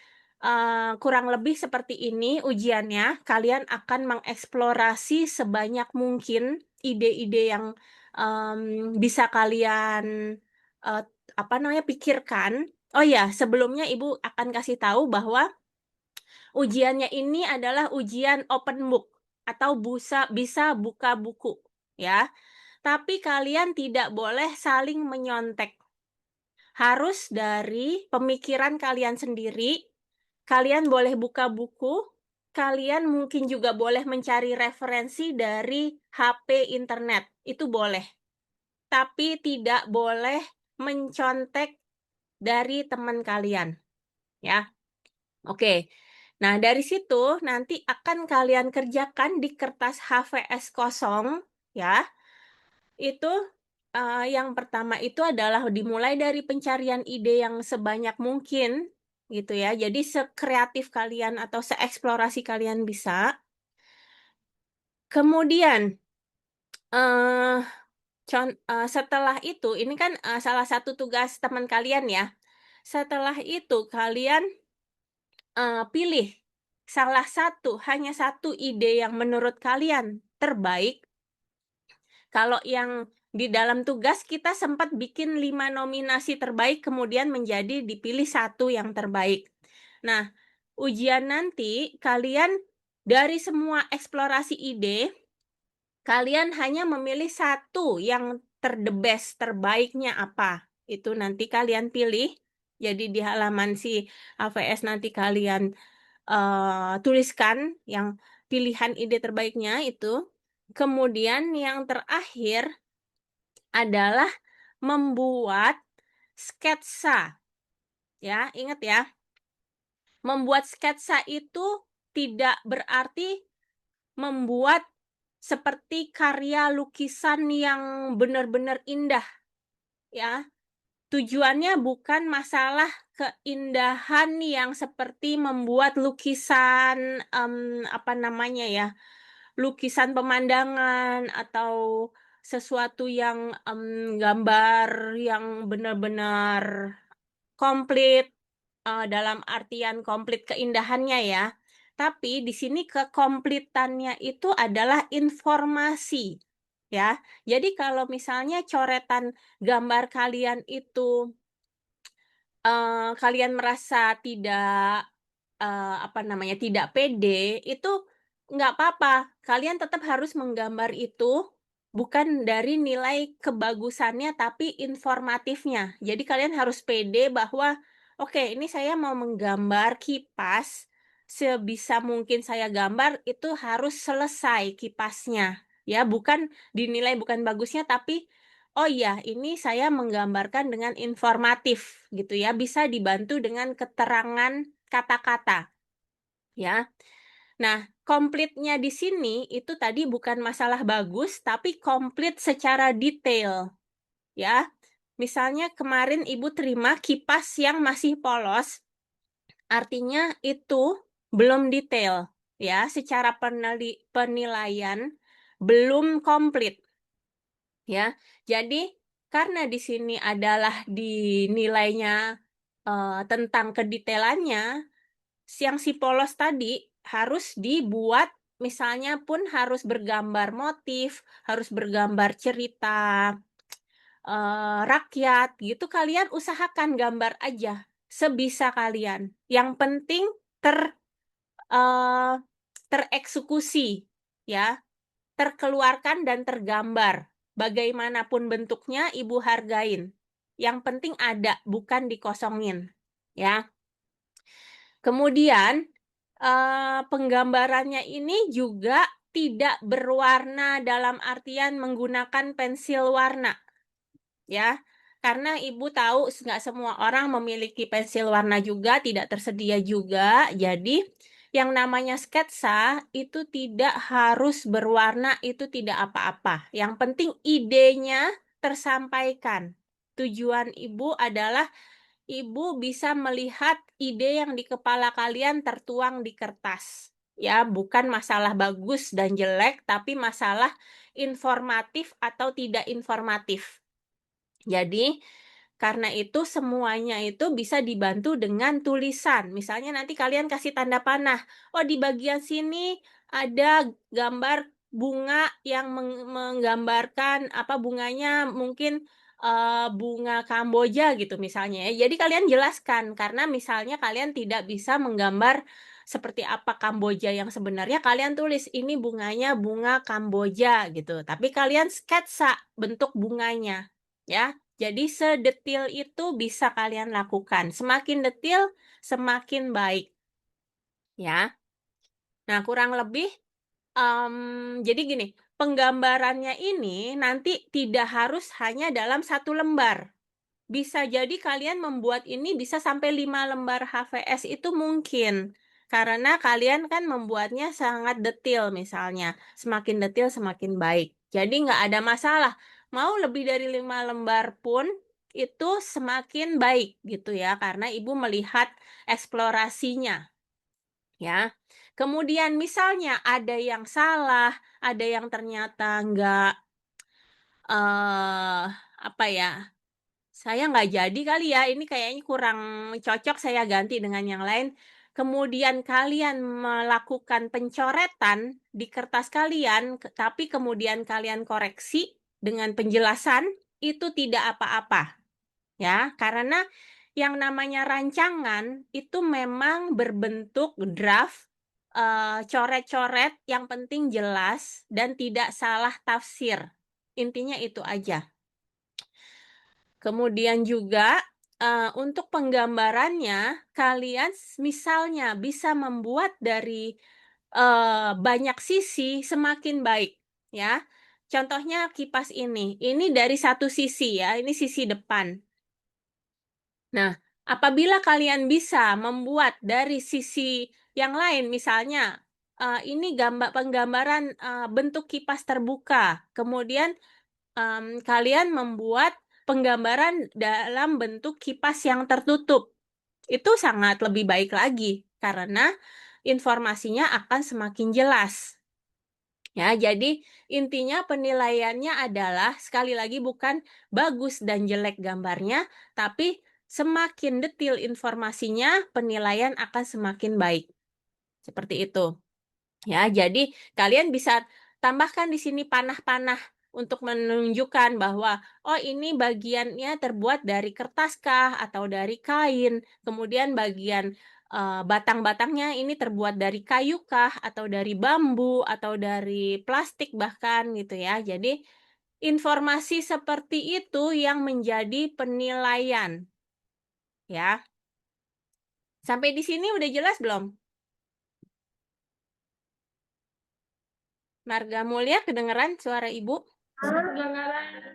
kurang lebih seperti ini ujiannya. Kalian akan mengeksplorasi sebanyak mungkin ide-ide yang bisa kalian pikirkan. Oh ya, sebelumnya Ibu akan kasih tahu bahwa ujiannya ini adalah ujian open book atau bisa buka buku ya. Tapi kalian tidak boleh saling menyontek. Harus dari pemikiran kalian sendiri. Kalian boleh buka buku, kalian mungkin juga boleh mencari referensi dari HP internet. Itu boleh. Tapi tidak boleh mencontek dari teman kalian ya. Oke. Nah, dari situ nanti akan kalian kerjakan di kertas HVS kosong ya. Itu yang pertama itu adalah dimulai dari pencarian ide yang sebanyak mungkin gitu ya. Jadi sekreatif kalian atau seeksplorasi kalian bisa. Kemudian setelah itu, ini kan salah satu tugas teman kalian ya. Setelah itu kalian pilih hanya satu ide yang menurut kalian terbaik. Kalau yang di dalam tugas kita sempat bikin 5 nominasi terbaik, kemudian menjadi dipilih 1 yang terbaik. Nah, ujian nanti kalian dari semua eksplorasi ide, kalian hanya memilih 1 yang best, terbaiknya apa. Itu nanti kalian pilih. Jadi di halaman si HVS nanti kalian tuliskan yang pilihan ide terbaiknya itu. Kemudian yang terakhir adalah membuat sketsa. Ya, ingat ya. Membuat sketsa itu tidak berarti membuat seperti karya lukisan yang benar-benar indah. Ya. Tujuannya bukan masalah keindahan yang seperti membuat lukisan lukisan pemandangan atau sesuatu yang gambar yang benar-benar komplit dalam artian komplit keindahannya ya. Tapi di sini kekompletannya itu adalah informasi ya. Jadi kalau misalnya coretan gambar kalian itu kalian merasa tidak tidak pede, itu nggak apa-apa. Kalian tetap harus menggambar itu bukan dari nilai kebagusannya, tapi informatifnya. Jadi kalian harus pede bahwa, oke, ini saya mau menggambar kipas, sebisa mungkin saya gambar itu harus selesai kipasnya. Ya, bukan dinilai bukan bagusnya, tapi oh iya, ini saya menggambarkan dengan informatif gitu ya, bisa dibantu dengan keterangan kata-kata ya. Nah, komplitnya di sini itu tadi bukan masalah bagus, tapi komplit secara detail ya. Misalnya kemarin Ibu terima kipas yang masih polos, artinya itu belum detail ya, secara penilaian belum komplit ya. Jadi karena di sini adalah dinilainya tentang kedetailannya, yang si polos tadi harus dibuat, misalnya pun harus bergambar motif, harus bergambar cerita rakyat gitu, kalian usahakan gambar aja sebisa kalian. Yang penting tereksekusi ya, terkeluarkan dan tergambar. Bagaimanapun bentuknya Ibu hargain. Yang penting ada, bukan dikosongin ya. Kemudian penggambarannya ini juga tidak berwarna dalam artian menggunakan pensil warna ya, karena Ibu tahu nggak semua orang memiliki pensil warna juga, tidak tersedia juga. Jadi yang namanya sketsa itu tidak harus berwarna, itu tidak apa-apa. Yang penting idenya tersampaikan. Tujuan Ibu adalah Ibu bisa melihat ide yang di kepala kalian tertuang di kertas. Ya, bukan masalah bagus dan jelek, tapi masalah informatif atau tidak informatif. Jadi, karena itu semuanya itu bisa dibantu dengan tulisan. Misalnya nanti kalian kasih tanda panah. Oh, di bagian sini ada gambar bunga yang menggambarkan apa bunganya mungkin bunga Kamboja gitu misalnya ya. Jadi kalian jelaskan karena misalnya kalian tidak bisa menggambar seperti apa Kamboja yang sebenarnya, kalian tulis ini bunganya bunga Kamboja gitu. Tapi kalian sketsa bentuk bunganya ya. Jadi sedetil itu bisa kalian lakukan. Semakin detil, semakin baik. Ya. Nah, kurang lebih jadi gini, penggambarannya ini nanti tidak harus hanya dalam satu lembar. Bisa jadi kalian membuat ini bisa sampai 5 lembar HVS itu mungkin. Karena kalian kan membuatnya sangat detil misalnya. Semakin detil semakin baik. Jadi nggak ada masalah. Mau lebih dari 5 lembar pun itu semakin baik gitu ya. Karena Ibu melihat eksplorasinya. Ya. Kemudian misalnya ada yang salah, ada yang ternyata nggak apa ya, saya nggak jadi kali ya, ini kayaknya kurang cocok, saya ganti dengan yang lain. Kemudian kalian melakukan pencoretan di kertas kalian, tapi kemudian kalian koreksi dengan penjelasan, itu tidak apa-apa. Ya, karena yang namanya rancangan itu memang berbentuk draft, coret-coret, yang penting jelas dan tidak salah tafsir. Intinya itu aja. Kemudian juga untuk penggambarannya, kalian misalnya bisa membuat dari banyak sisi semakin baik ya. Contohnya kipas ini dari satu sisi ya, ini sisi depan. Nah, apabila kalian bisa membuat dari sisi yang lain, misalnya ini penggambaran bentuk kipas terbuka, kemudian kalian membuat penggambaran dalam bentuk kipas yang tertutup. Itu sangat lebih baik lagi karena informasinya akan semakin jelas. Ya, jadi intinya penilaiannya adalah sekali lagi bukan bagus dan jelek gambarnya, tapi semakin detil informasinya, penilaian akan semakin baik. Seperti itu. Ya, jadi kalian bisa tambahkan di sini panah-panah untuk menunjukkan bahwa oh ini bagiannya terbuat dari kertas kah atau dari kain. Kemudian bagian batang-batangnya ini terbuat dari kayu kah atau dari bambu atau dari plastik bahkan gitu ya. Jadi informasi seperti itu yang menjadi penilaian. Ya. Sampai di sini udah jelas belum? Marga Mulia, kedengeran suara Ibu? Kedengaran.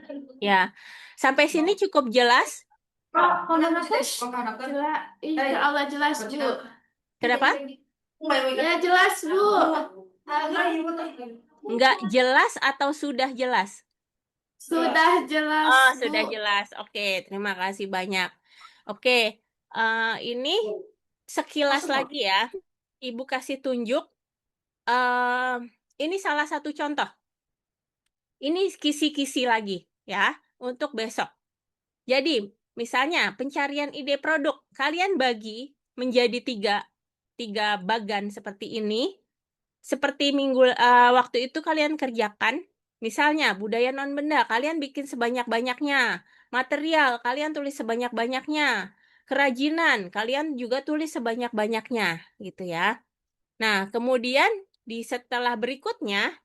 Ya, sampai sini cukup jelas? Jelas, insya Allah jelas, Bu. Kenapa? Ya jelas, Bu. Nggak jelas atau sudah jelas? Sudah jelas, Oh, Bu. sudah jelas. Oke, terima kasih banyak. Oke, ini sekilas lagi ya. Ibu kasih tunjuk. Ini salah satu contoh. Ini kisi-kisi lagi ya untuk besok. Jadi, misalnya pencarian ide produk, kalian bagi menjadi tiga bagan seperti ini. Seperti waktu itu kalian kerjakan. Misalnya budaya non-benda, kalian bikin sebanyak-banyaknya. Material, kalian tulis sebanyak-banyaknya. Kerajinan, kalian juga tulis sebanyak-banyaknya, gitu ya. Nah, kemudian setelah berikutnya,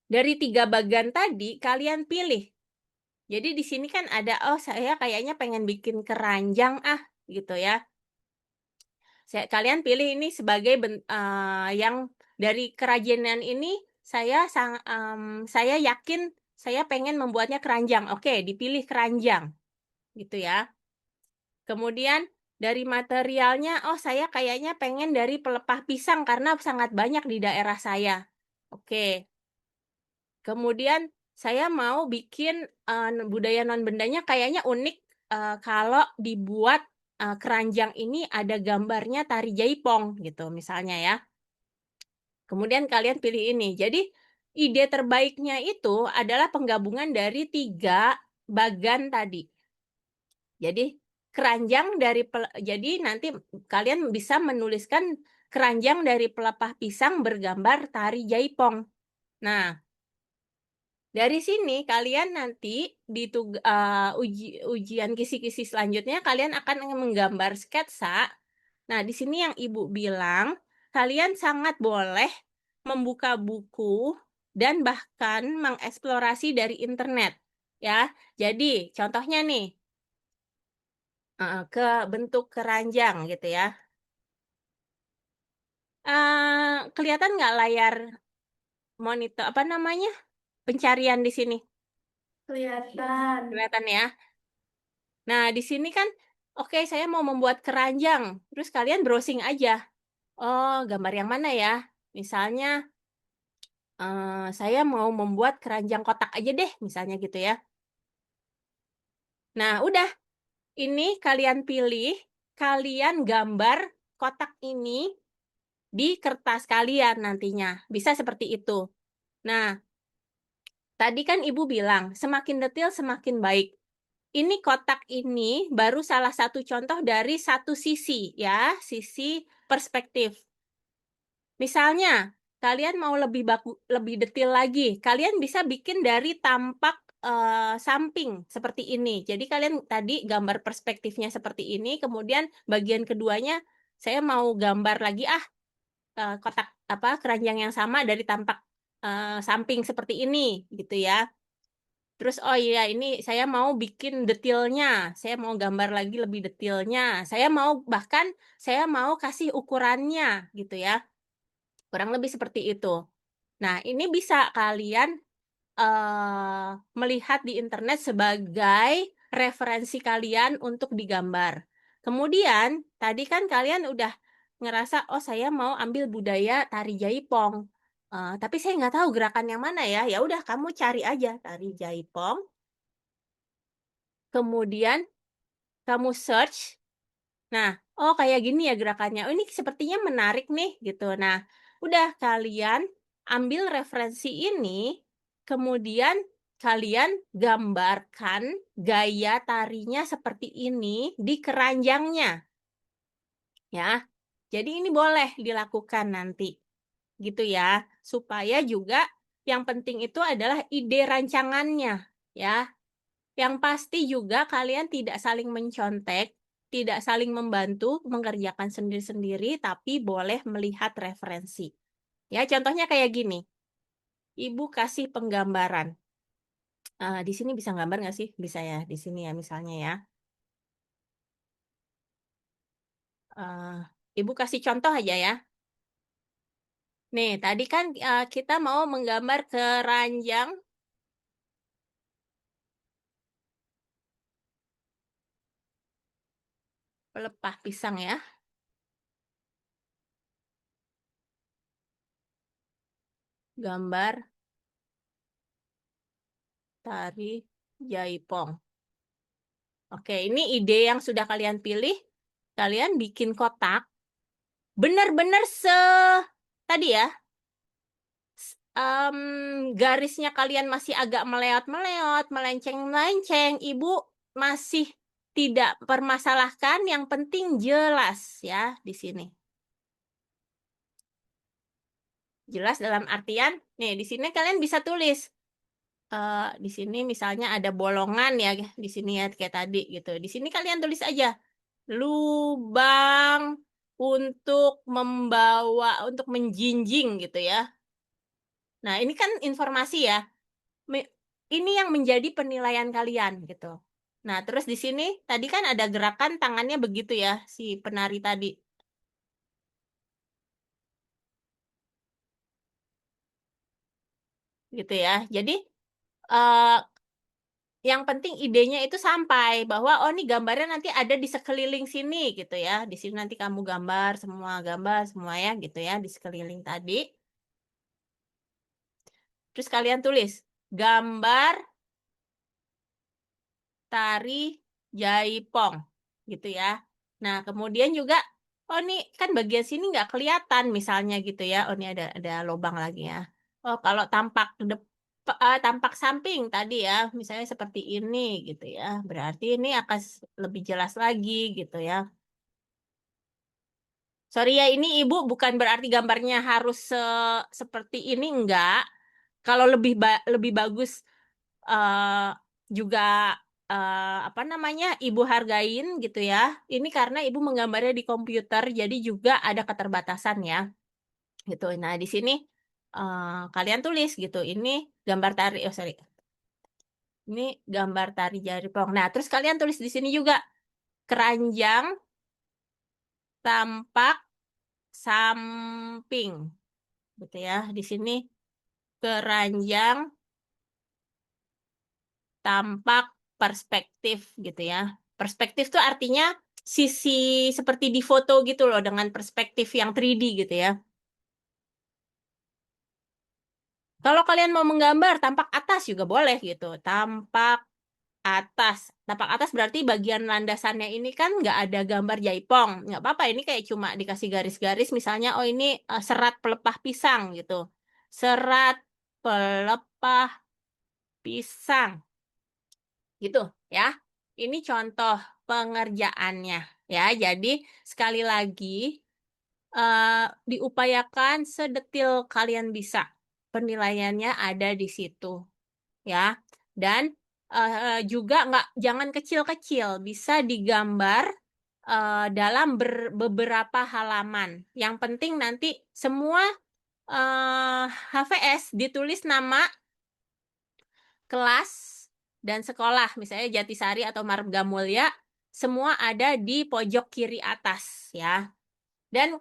dari 3 bagan tadi, kalian pilih. Jadi di sini kan ada, oh saya kayaknya pengen bikin keranjang gitu ya. Kalian pilih ini sebagai yang dari kerajinan ini saya yakin saya pengen membuatnya keranjang. Oke, dipilih keranjang. Gitu ya. Kemudian dari materialnya, oh saya kayaknya pengen dari pelepah pisang karena sangat banyak di daerah saya. Oke. Kemudian saya mau bikin budaya non-bendanya kayaknya unik kalau dibuat keranjang ini ada gambarnya tari jaipong gitu misalnya ya. Kemudian kalian pilih ini. Jadi ide terbaiknya itu adalah penggabungan dari 3 bagan tadi. Jadi keranjang jadi nanti kalian bisa menuliskan keranjang dari pelepah pisang bergambar tari jaipong. Nah, dari sini kalian nanti di ujian kisi-kisi selanjutnya kalian akan menggambar sketsa. Nah, di sini yang Ibu bilang, kalian sangat boleh membuka buku dan bahkan mengeksplorasi dari internet. Ya, jadi contohnya nih, ke bentuk keranjang gitu ya. Kelihatan nggak layar monitor, apa namanya, pencarian di sini? Kelihatan. Kelihatan ya. Nah, di sini kan, oke, saya mau membuat keranjang. Terus kalian browsing aja. Oh, gambar yang mana ya? Misalnya, saya mau membuat keranjang kotak aja deh, misalnya gitu ya. Nah, udah. Ini kalian pilih, kalian gambar kotak ini di kertas kalian nantinya. Bisa seperti itu. Nah, tadi kan Ibu bilang, semakin detail semakin baik. Ini kotak ini baru salah satu contoh dari satu sisi ya, sisi perspektif. Misalnya, kalian mau lebih detail lagi, kalian bisa bikin dari tampak samping seperti ini. Jadi kalian tadi gambar perspektifnya seperti ini, kemudian bagian keduanya saya mau gambar lagi kotak keranjang yang sama dari tampak samping seperti ini gitu ya. Terus oh iya ini saya mau bikin detailnya, saya mau gambar lagi lebih detailnya, bahkan saya mau kasih ukurannya gitu ya. Kurang lebih seperti itu. Nah, ini bisa kalian melihat di internet sebagai referensi kalian untuk digambar. Kemudian, tadi kan kalian udah ngerasa, oh saya mau ambil budaya tari jaipong. Tapi saya nggak tahu gerakan yang mana ya. Ya udah kamu cari aja tari jaipong. Kemudian kamu search. Nah, oh kayak gini ya gerakannya. Oh ini sepertinya menarik nih gitu. Nah, udah kalian ambil referensi ini, kemudian kalian gambarkan gaya tarinya seperti ini di keranjangnya. Ya. Jadi ini boleh dilakukan nanti. Gitu ya. Supaya juga yang penting itu adalah ide rancangannya, ya. Yang pasti juga kalian tidak saling mencontek, tidak saling membantu mengerjakan sendiri-sendiri, tapi boleh melihat referensi. Ya, contohnya kayak gini. Ibu kasih penggambaran. Di sini bisa gambar nggak sih? Bisa ya, di sini ya misalnya ya. Ibu kasih contoh aja ya. Nih, tadi kan kita mau menggambar keranjang pelepah pisang ya. Gambar tari jaipong. Oke, ini ide yang sudah kalian pilih. Kalian bikin kotak. Benar-benar tadi ya. Garisnya kalian masih agak meleot-meleot, melenceng-melenceng. Ibu masih tidak permasalahkan. Yang penting jelas ya di sini. Jelas dalam artian, nih di sini kalian bisa tulis. Di sini misalnya ada bolongan ya, di sini ya kayak tadi gitu. Di sini kalian tulis aja lubang untuk membawa, untuk menjinjing gitu ya. Nah ini kan informasi ya. Ini yang menjadi penilaian kalian gitu. Nah terus di sini tadi kan ada gerakan tangannya begitu ya si penari tadi. Gitu ya. Jadi yang penting idenya itu sampai bahwa oh nih gambarnya nanti ada di sekeliling sini gitu ya. Di sini nanti kamu gambar semua ya gitu ya di sekeliling tadi. Terus kalian tulis gambar tari jaipong gitu ya. Nah, kemudian juga oh nih kan bagian sini nggak kelihatan misalnya gitu ya. Oh ini ada lubang lagi ya. Oh kalau tampak samping tadi ya, misalnya seperti ini gitu ya. Berarti ini akan lebih jelas lagi gitu ya. Sorry ya, ini Ibu bukan berarti gambarnya harus seperti ini, enggak. Kalau lebih bagus juga apa namanya Ibu hargain gitu ya. Ini karena Ibu menggambarnya di komputer, jadi juga ada keterbatasan ya. Gitu. Nah, di sini kalian tulis gitu. Ini gambar tari, oh sorry. Ini gambar tari jaipong. Nah, terus kalian tulis di sini juga keranjang tampak samping. Gitu ya. Di sini keranjang tampak perspektif gitu ya. Perspektif tuh artinya sisi seperti di foto gitu loh dengan perspektif yang 3D gitu ya. Kalau kalian mau menggambar tampak atas juga boleh gitu. Tampak atas. Tampak atas berarti bagian landasannya ini kan nggak ada gambar jaipong. Nggak apa-apa, ini kayak cuma dikasih garis-garis. Misalnya, oh ini serat pelepah pisang gitu. Serat pelepah pisang. Gitu ya. Ini contoh pengerjaannya ya. Jadi sekali lagi diupayakan sedetil kalian bisa. Penilaiannya ada di situ ya. Dan juga jangan kecil-kecil, bisa digambar dalam beberapa halaman. Yang penting nanti semua HVS ditulis nama kelas dan sekolah, misalnya Jatisari atau Marga Mulia, semua ada di pojok kiri atas ya. Dan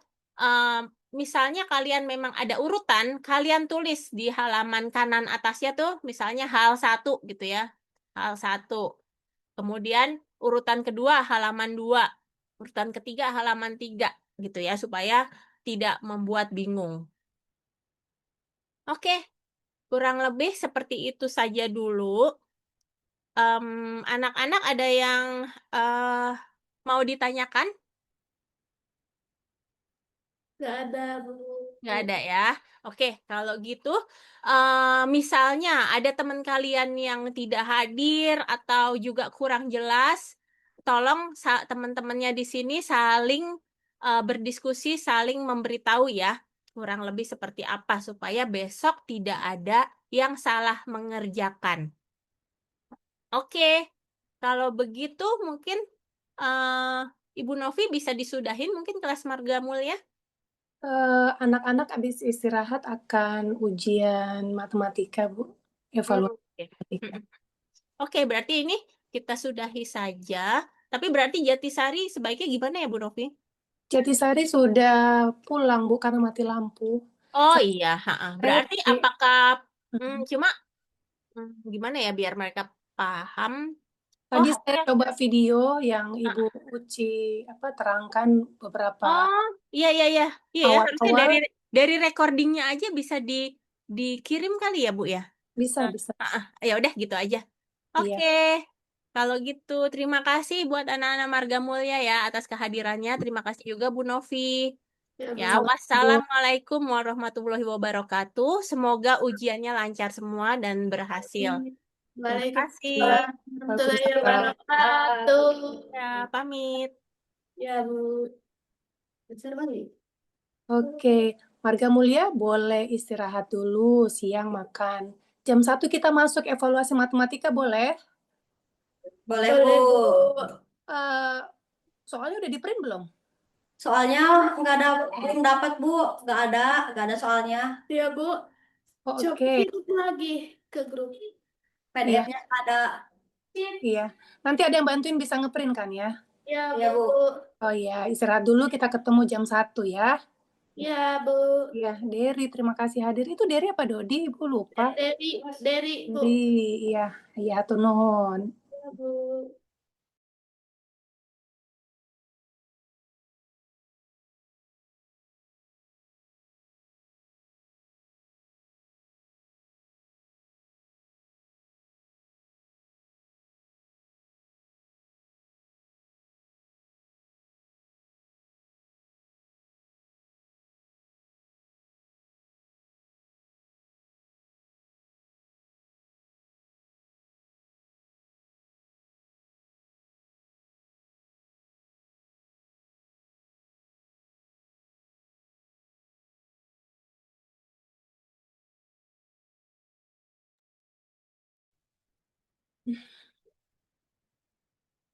misalnya kalian memang ada urutan, kalian tulis di halaman kanan atasnya tuh, misalnya hal 1 gitu ya. Hal 1. Kemudian urutan kedua halaman 2. Urutan ketiga halaman 3 gitu ya, supaya tidak membuat bingung. Oke, kurang lebih seperti itu saja dulu. Anak-anak ada yang mau ditanyakan? Nggak ada, Bu. Nggak ada ya. Oke, kalau gitu, misalnya ada teman kalian yang tidak hadir atau juga kurang jelas, tolong teman-temannya di sini saling berdiskusi, saling memberitahu ya, kurang lebih seperti apa, supaya besok tidak ada yang salah mengerjakan. Oke, kalau begitu mungkin Ibu Novi bisa disudahin mungkin kelas Marga Mulia. Anak-anak habis istirahat akan ujian matematika, Bu. Evaluasi Oke. matematika. Oke, berarti ini kita sudahi saja. Tapi berarti Jatisari sebaiknya gimana ya, Bu Novi? Jatisari sudah pulang, Bu, karena mati lampu. Oh iya, berarti Saya- apakah cuma gimana ya biar mereka paham? Tadi Oh, saya ya. coba video yang Ibu Uci terangkan beberapa Oh, iya iya iya. Iya ya, harusnya awal-awal. dari recordingnya aja bisa dikirim kali ya, Bu ya? Bisa. Ya udah gitu aja. Iya. Oke. Kalau gitu, terima kasih buat anak-anak Marga Mulia ya atas kehadirannya. Terima kasih juga Bu Novi. Ya, Bu. wassalamualaikum warahmatullahi wabarakatuh. Semoga ujiannya lancar semua dan berhasil. Terima kasih. Warahmatullahi wabarakatuh. Ya, pamit. Ya, Bu. Besar balik. Oke, Marga Mulia boleh istirahat dulu, siang makan. Jam 1 kita masuk evaluasi matematika boleh? Boleh, Boleh, Bu. Bu. Eh, soalnya udah di print belum? Soalnya belum dapat, Bu. Nggak ada soalnya. Ya, Bu. Oh, Coba oke. kirim lagi ke grup. PDF-nya ada. Iya. Nanti ada yang bantuin bisa ngeprint kan ya? Ya, Ya, Bu. Bu. Oh iya, istirahat dulu, kita ketemu jam 1 ya. Ya, Bu. Iya, Dery, terima kasih hadir. Itu Dery apa Dodi? Ibu lupa. Dari, Bu. Dery, iya. Iya, atur nuhun. Ya, Bu.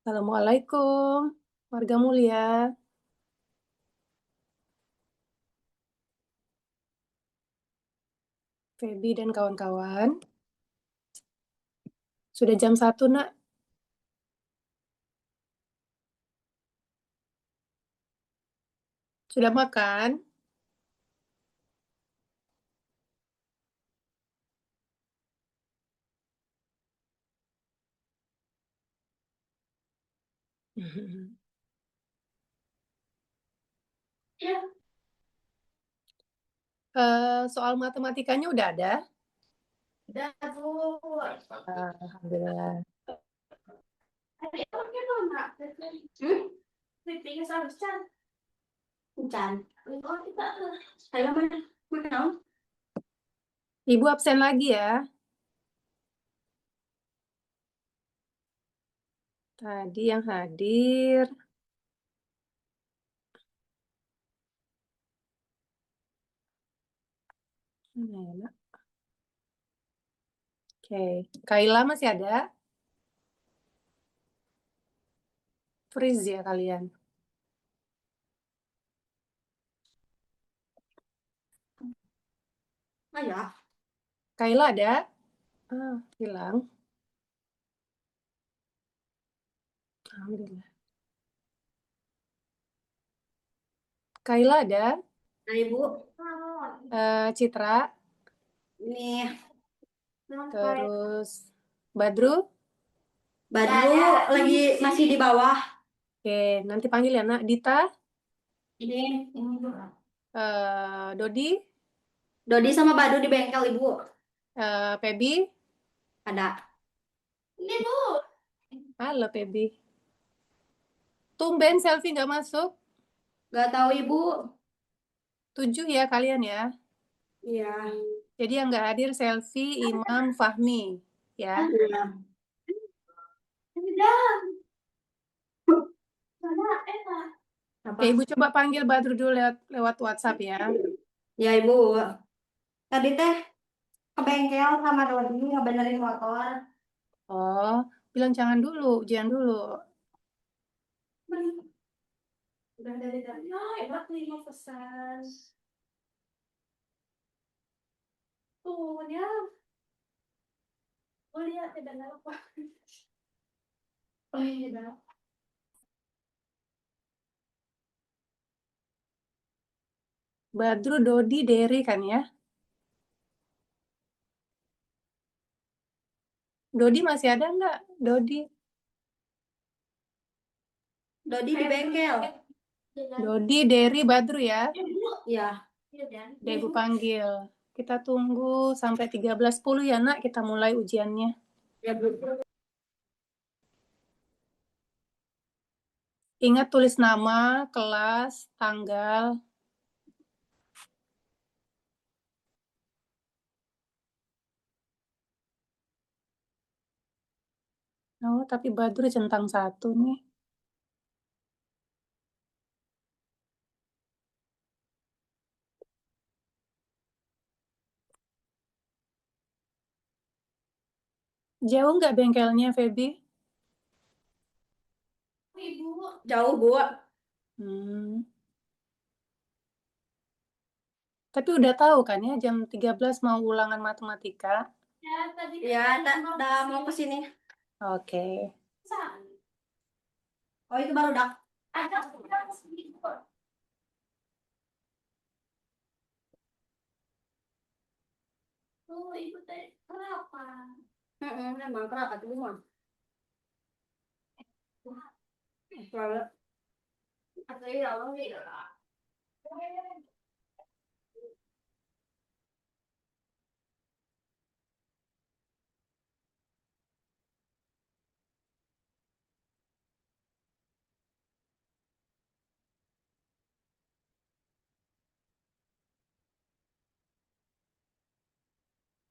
Assalamualaikum, Marga Mulia. Feby dan kawan-kawan. Sudah jam 1, Nak. Sudah makan? Soal matematikanya udah ada? Udah, Bu. Alhamdulillah. Ibu absen lagi ya? Tadi yang hadir. Mana ya, Nak? Oke, Kaila masih ada? Freeze ya kalian. Ayo. Kaila ada? Hilang. Alhamdulillah. Kaila ada? Nah, Ibu. Citra? Nih, Terus Badru? Badru masih di bawah. Oke, nanti panggil ya, Nak. Dita? Ini. Dodi? Dodi sama Badru di bengkel, Ibu. Feby? Ada. Ini, Bu. Halo, Feby. Tumben selfie nggak masuk? Nggak tahu, Ibu. 7 ya kalian ya. Iya. Jadi yang nggak hadir selfie Imam Fahmi ya. Iya. Apa? Oke, Ibu coba panggil Badru dulu lewat WhatsApp ya. Ya, Ibu. Tadi teh ke bengkel sama Dodi ngebenerin motor. Oh, bilang jangan dulu, ujian dulu. Udah dari tadi. Hebat nih mau pesan. Tuh, ya. Oh, lihat tidak apa. Oh, iya. Badru, Dodi, Dery kan ya? Dodi masih ada nggak? Dodi? Dodi di bengkel. Dodi, Derry, Badru ya. Iya. Udah Ibu panggil. Kita tunggu sampai 13.10 ya, Nak. Kita mulai ujiannya. Ya, Bu. Ingat tulis nama, kelas, tanggal. Oh, tapi Badru centang 1 nih. Jauh nggak bengkelnya, Feby? Jauh, Bu. Hmm. Tapi udah tahu kan ya, jam 13 mau ulangan matematika. Ya, udah mau ke sini. Oke. Oh, itu baru dak. Oh, itu teh kenapa? Emang kenapa tuh, Mama? Lalu,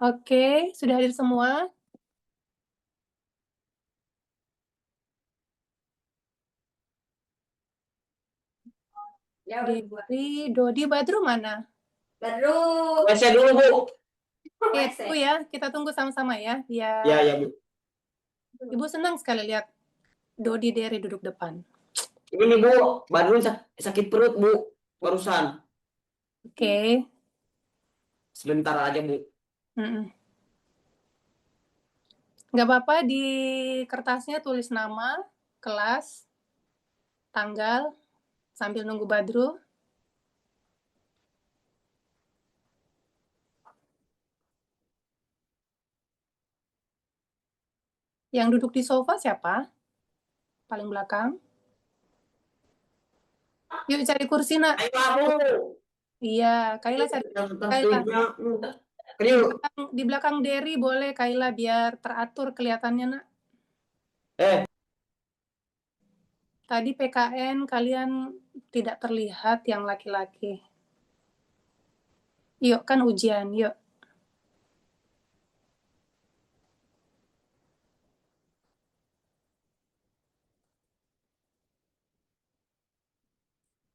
Oke, sudah hadir semua? ya, Dari Dodi, Badru mana? baru. WC dulu, Bu. Oke, tunggu ya. Kita tunggu sama-sama ya. Biar Ya, Bu. Ibu senang sekali lihat Dodi, Derry duduk depan. Ini, Bu, Badrun sakit perut, Bu. Barusan. Oke. Sebentar aja, Bu. Mm-mm. Nggak apa-apa, di kertasnya tulis nama, kelas, tanggal, sambil nunggu Badru. Yang duduk di sofa siapa? Paling belakang. Yuk cari kursi, Nak. Ayo, Bu. Iya, Kaila cari. Di belakang Derry boleh, Kaila, biar teratur kelihatannya, Nak. Tadi PKN kalian tidak terlihat yang laki-laki. Yuk, kan ujian, yuk.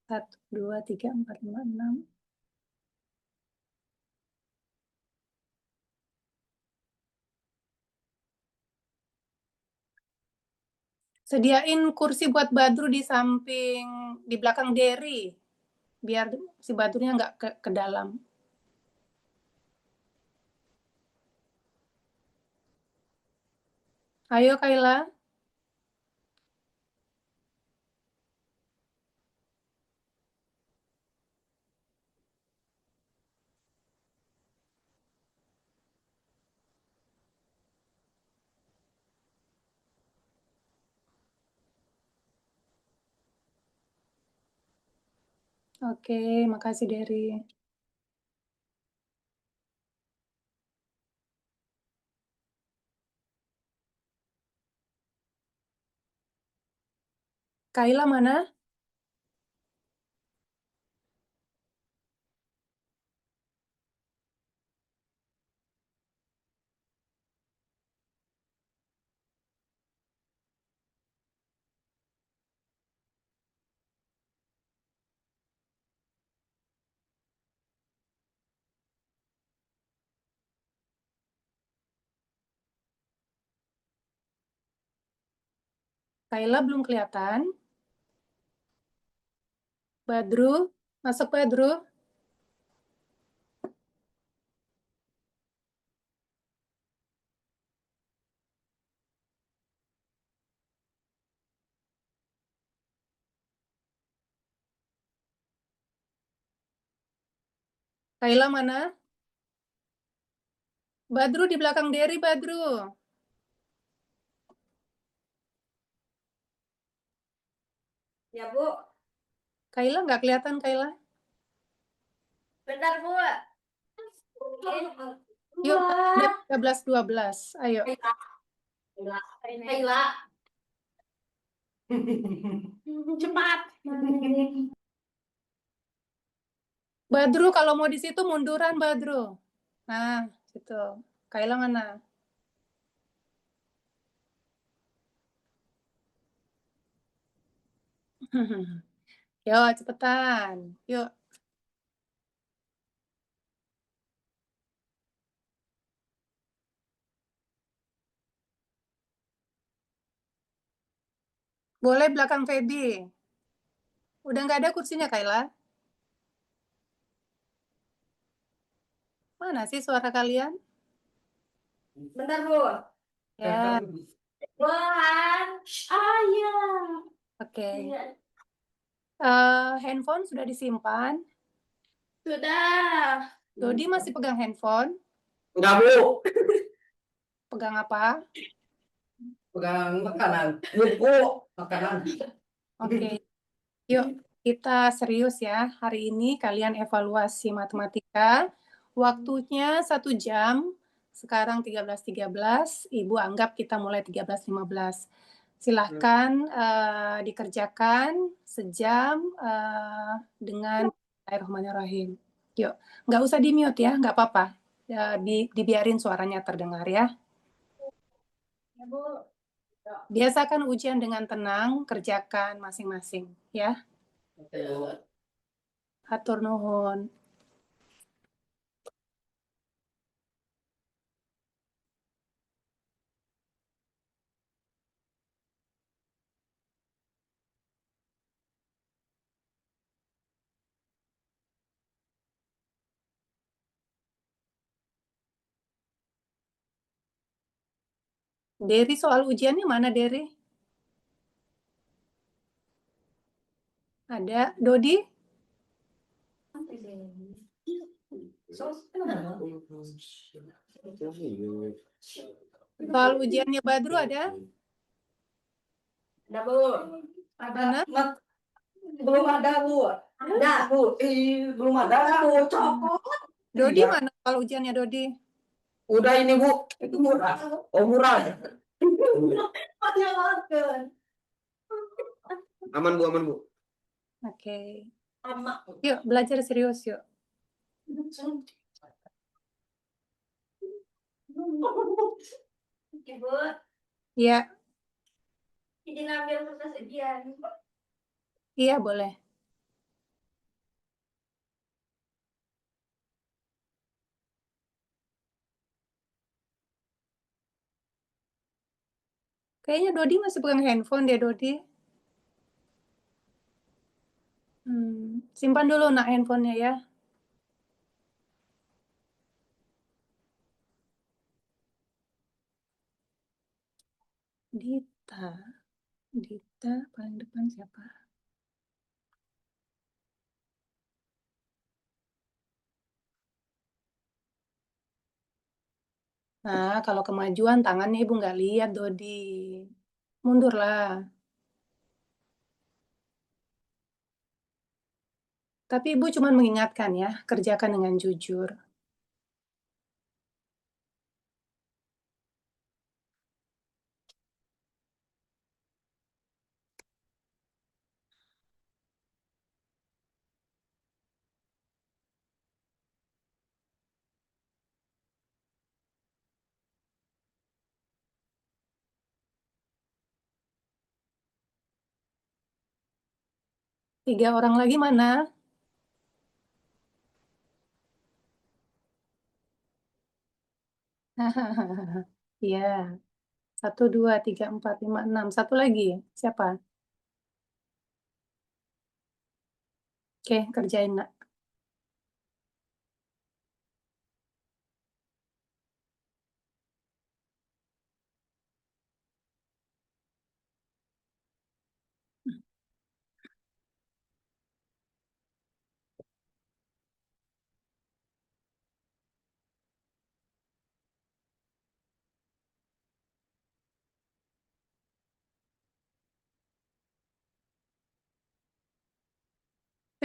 Satu, dua, tiga, empat, lima, enam. Sediain kursi buat Badru di samping, di belakang Derry. Biar si Badrunya nggak ke dalam. Ayo, Kaila. Oke, makasih Derry. Kaila mana? Kaila belum kelihatan. Badru, masuk Badru. Kaila mana? Badru di belakang Derry, Badru. Ya, Bu. Kaila nggak kelihatan, Kaila? Bentar, Bu. Yuk, ada 13-12. Ayo. Kaila. Cepat. Badru, kalau mau di situ munduran, Badru. Nah, situ. Kaila mana? Yuk, cepetan. Yuk. Boleh belakang Feby. Udah nggak ada kursinya, Kaila? Mana sih suara kalian? Bentar, Bu. Ya, Buan. Ayah. oke. Iya. Handphone sudah disimpan. Sudah. Dodi masih pegang handphone. Enggak, Bu. Pegang apa? Pegang makanan. Buku. Makanan. Oke. Yuk, kita serius ya. Hari ini kalian evaluasi matematika. Waktunya 1 jam. Sekarang 13.13. Ibu anggap kita mulai 13.15. Silahkan dikerjakan sejam dengan Bismillahirrahmanirrahim. Yuk, nggak usah di-mute ya, nggak apa-apa. Dibiarin suaranya terdengar ya. Ya, Bu. Biasakan ujian dengan tenang, kerjakan masing-masing ya. Hatur nuhun. Dery, soal ujiannya mana, Dery? Ada. Dodi? Soal ujiannya Badru ada? Ada, Bu. Mana? Belum ada, Bu. Ada. Bu, belum ada, Bu. Cokok. Dodi Iya. mana soal ujiannya, Dodi? Udah ini, Bu. Itu murah. Oh, murah. Aman, Bu, aman, Bu. Oke. Ama. Yuk, belajar serius yuk. Ibu, Iya, izin ambil kertas ujian. iya boleh. Kayaknya Dodi masih pegang handphone deh, Dodi. Simpan dulu nak handphonenya ya. Dita. Dita paling depan siapa? Nah, kalau kemajuan tangannya Ibu nggak lihat, Dodi. Mundurlah. Tapi Ibu cuma mengingatkan ya, kerjakan dengan jujur. Tiga orang lagi mana? Iya. 1, 2, 3, 4, 5, 6. Satu lagi. Siapa? Oke, kerjain, nak.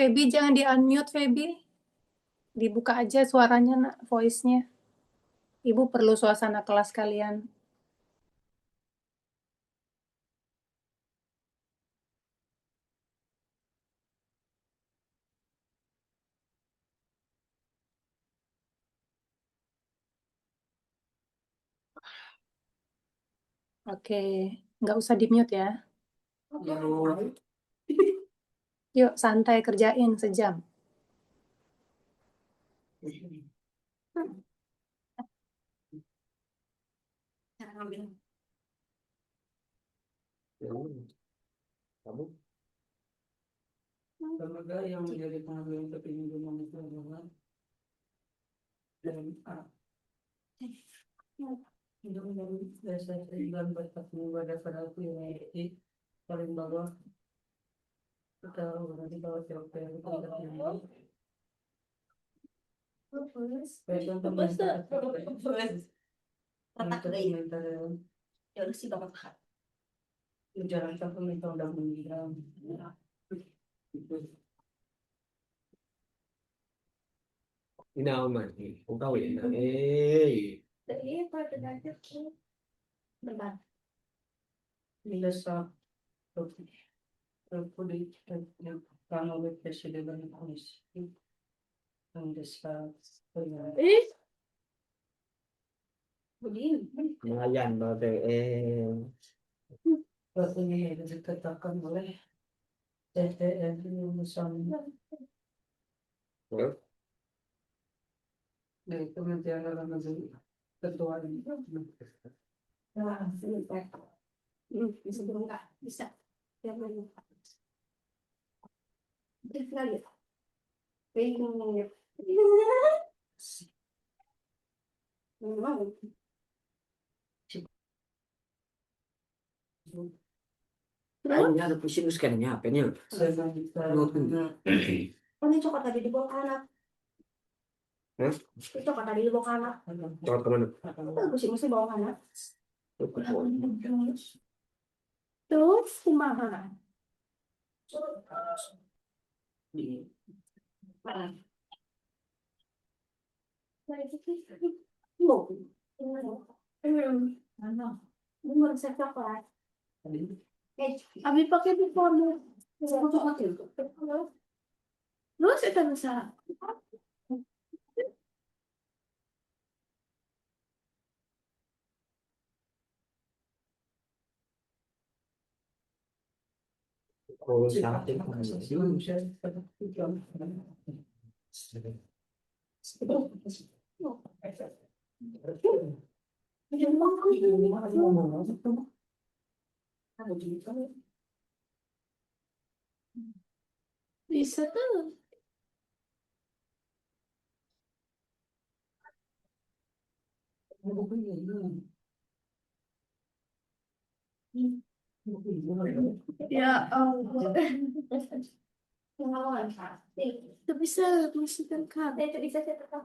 Feby jangan di-unmute, Feby. Dibuka aja suaranya, nak, voice-nya. Ibu perlu suasana kelas kalian. Oke, nggak usah di-mute ya. Yuk, santai kerjain sejam. Cara ngambil. Kamu? Lembaga yang menjadi pengambilan kepinjaman itu adalah DMA. Undang-Undang Dasar 1945 dasar PUNI paling bawah atau di bawah COP Ya udah sih bapak. menjalankan perintah undang-undang. Ini aman. Kau tahu ya? Jadi pada akhir benar. Bila sa terpulih yang oleh Presiden Komisi yang desa Begini. Lumayan, Babe. ini dikatakan oleh DPR Indonesia dari Kementerian Dalam Negeri ketua ini. Nah, bisa dulu nggak? Bisa. Ya, belum. Bisa lagi. Bingung ya. Memang. Kayaknya ada pusing sekarang apa nya? Saya minta Oh, ini coklat tadi dibawa ke anak. Hah? Ini coklat tadi dibawa ke anak. Coklat kemana? Bagus sih, mesti bawa ke anak. Terus kumaha? Bener saya coklat. Abi pakai di formu. Terus itu bisa. Kalau sampai Bisa tuh. Ya Allah. Itu bisa terekam. Itu bisa terekam.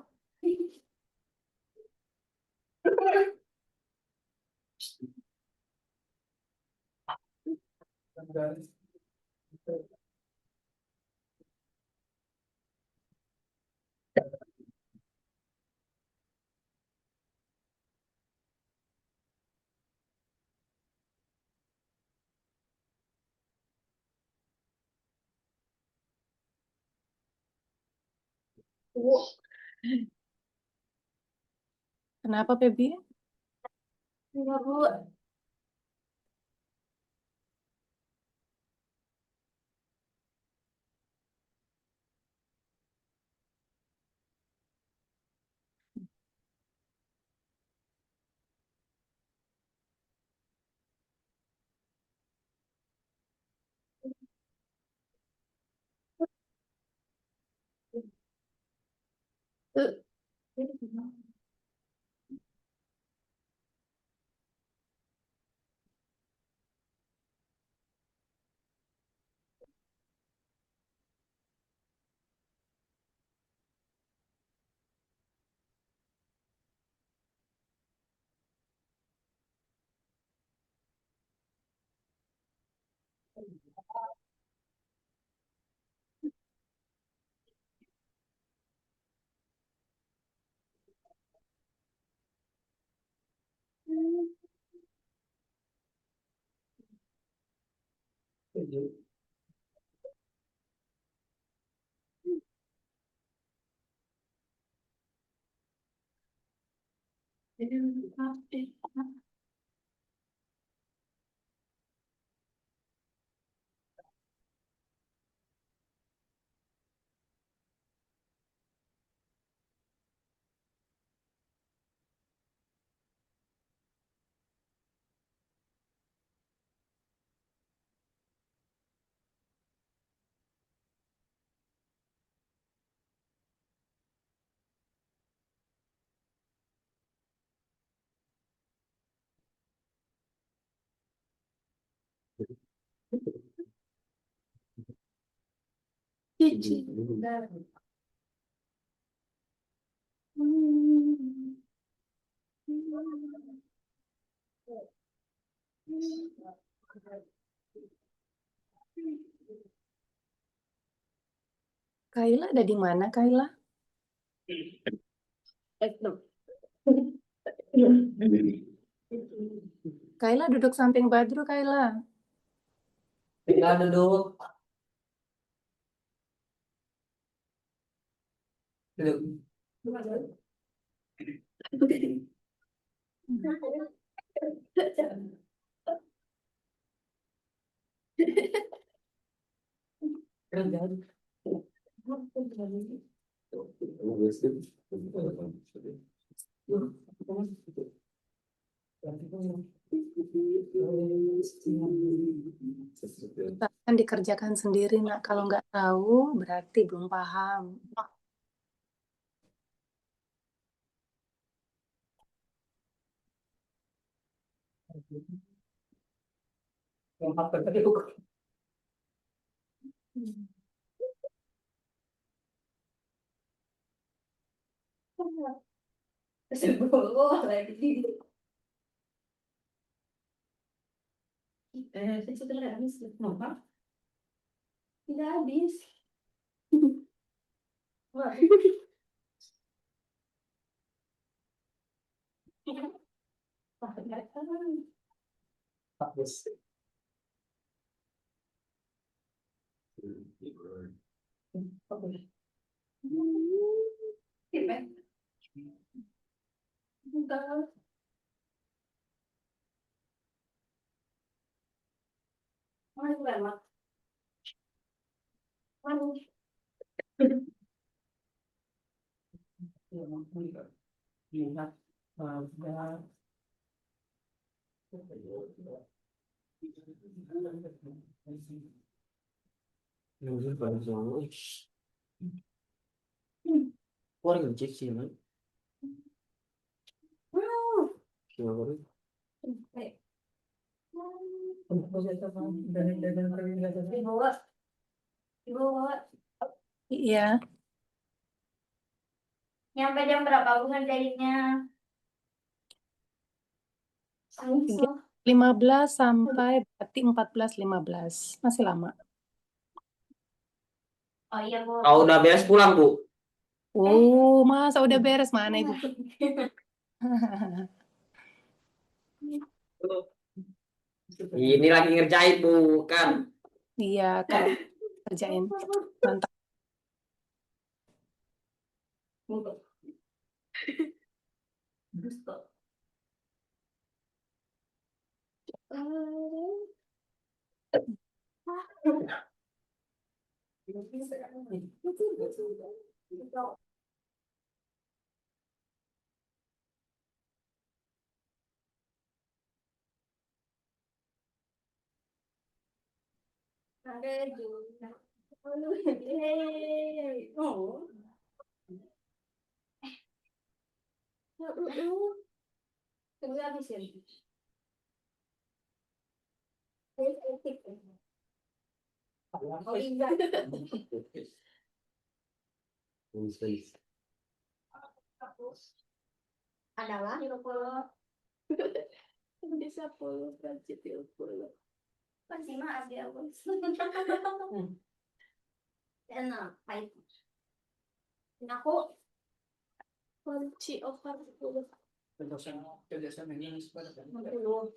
Kenapa, Feby? Enggak, Bu. Kayla ada di mana, Kayla? Kayla duduk samping Badru, Kayla. Tinggal duduk. Duduk. Akan dikerjakan sendiri, Nak. Kalau nggak tahu, berarti belum paham. Tidak habis. Orang ngecek sih, man. Iya, Nyampe jam berapa Bu ngerjainnya? 15 sampai berarti 14.15. Masih lama. Oh iya Bu. Kalau udah beres pulang, Bu. Oh, masa udah beres? Mana Ibu? Ini lagi ngerjain, Bu, kan? Iya, kalau kerjain. Mantap. Ada juga. Oh. Tunggu habisin. Oh iya. Adalah 10. Bisa 10 budget 10. Pasti maaf ya Bos. Enak, baik. Aku kunci over 10. Kerjasama ini sebenarnya. 60.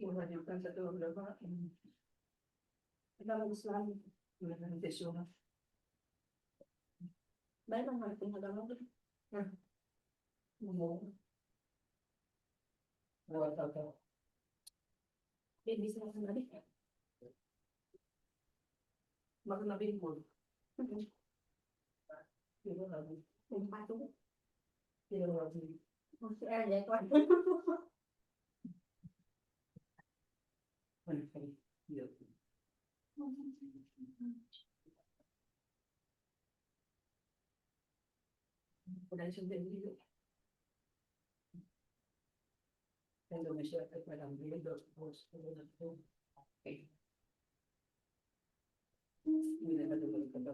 Mewajibkan satu berapa? Kita harus selalu menggunakan tisu. Baik, mengerti agama itu. Ngomong. Lewat apa? Dia bisa makan nabi. Makan nabi pun. Tidak lagi. Empat tuh. Tidak lagi. Masih ada tuan. Iya. Udah sampai dulu. Indonesia kepada beliau terus. Oke. Ini ada beberapa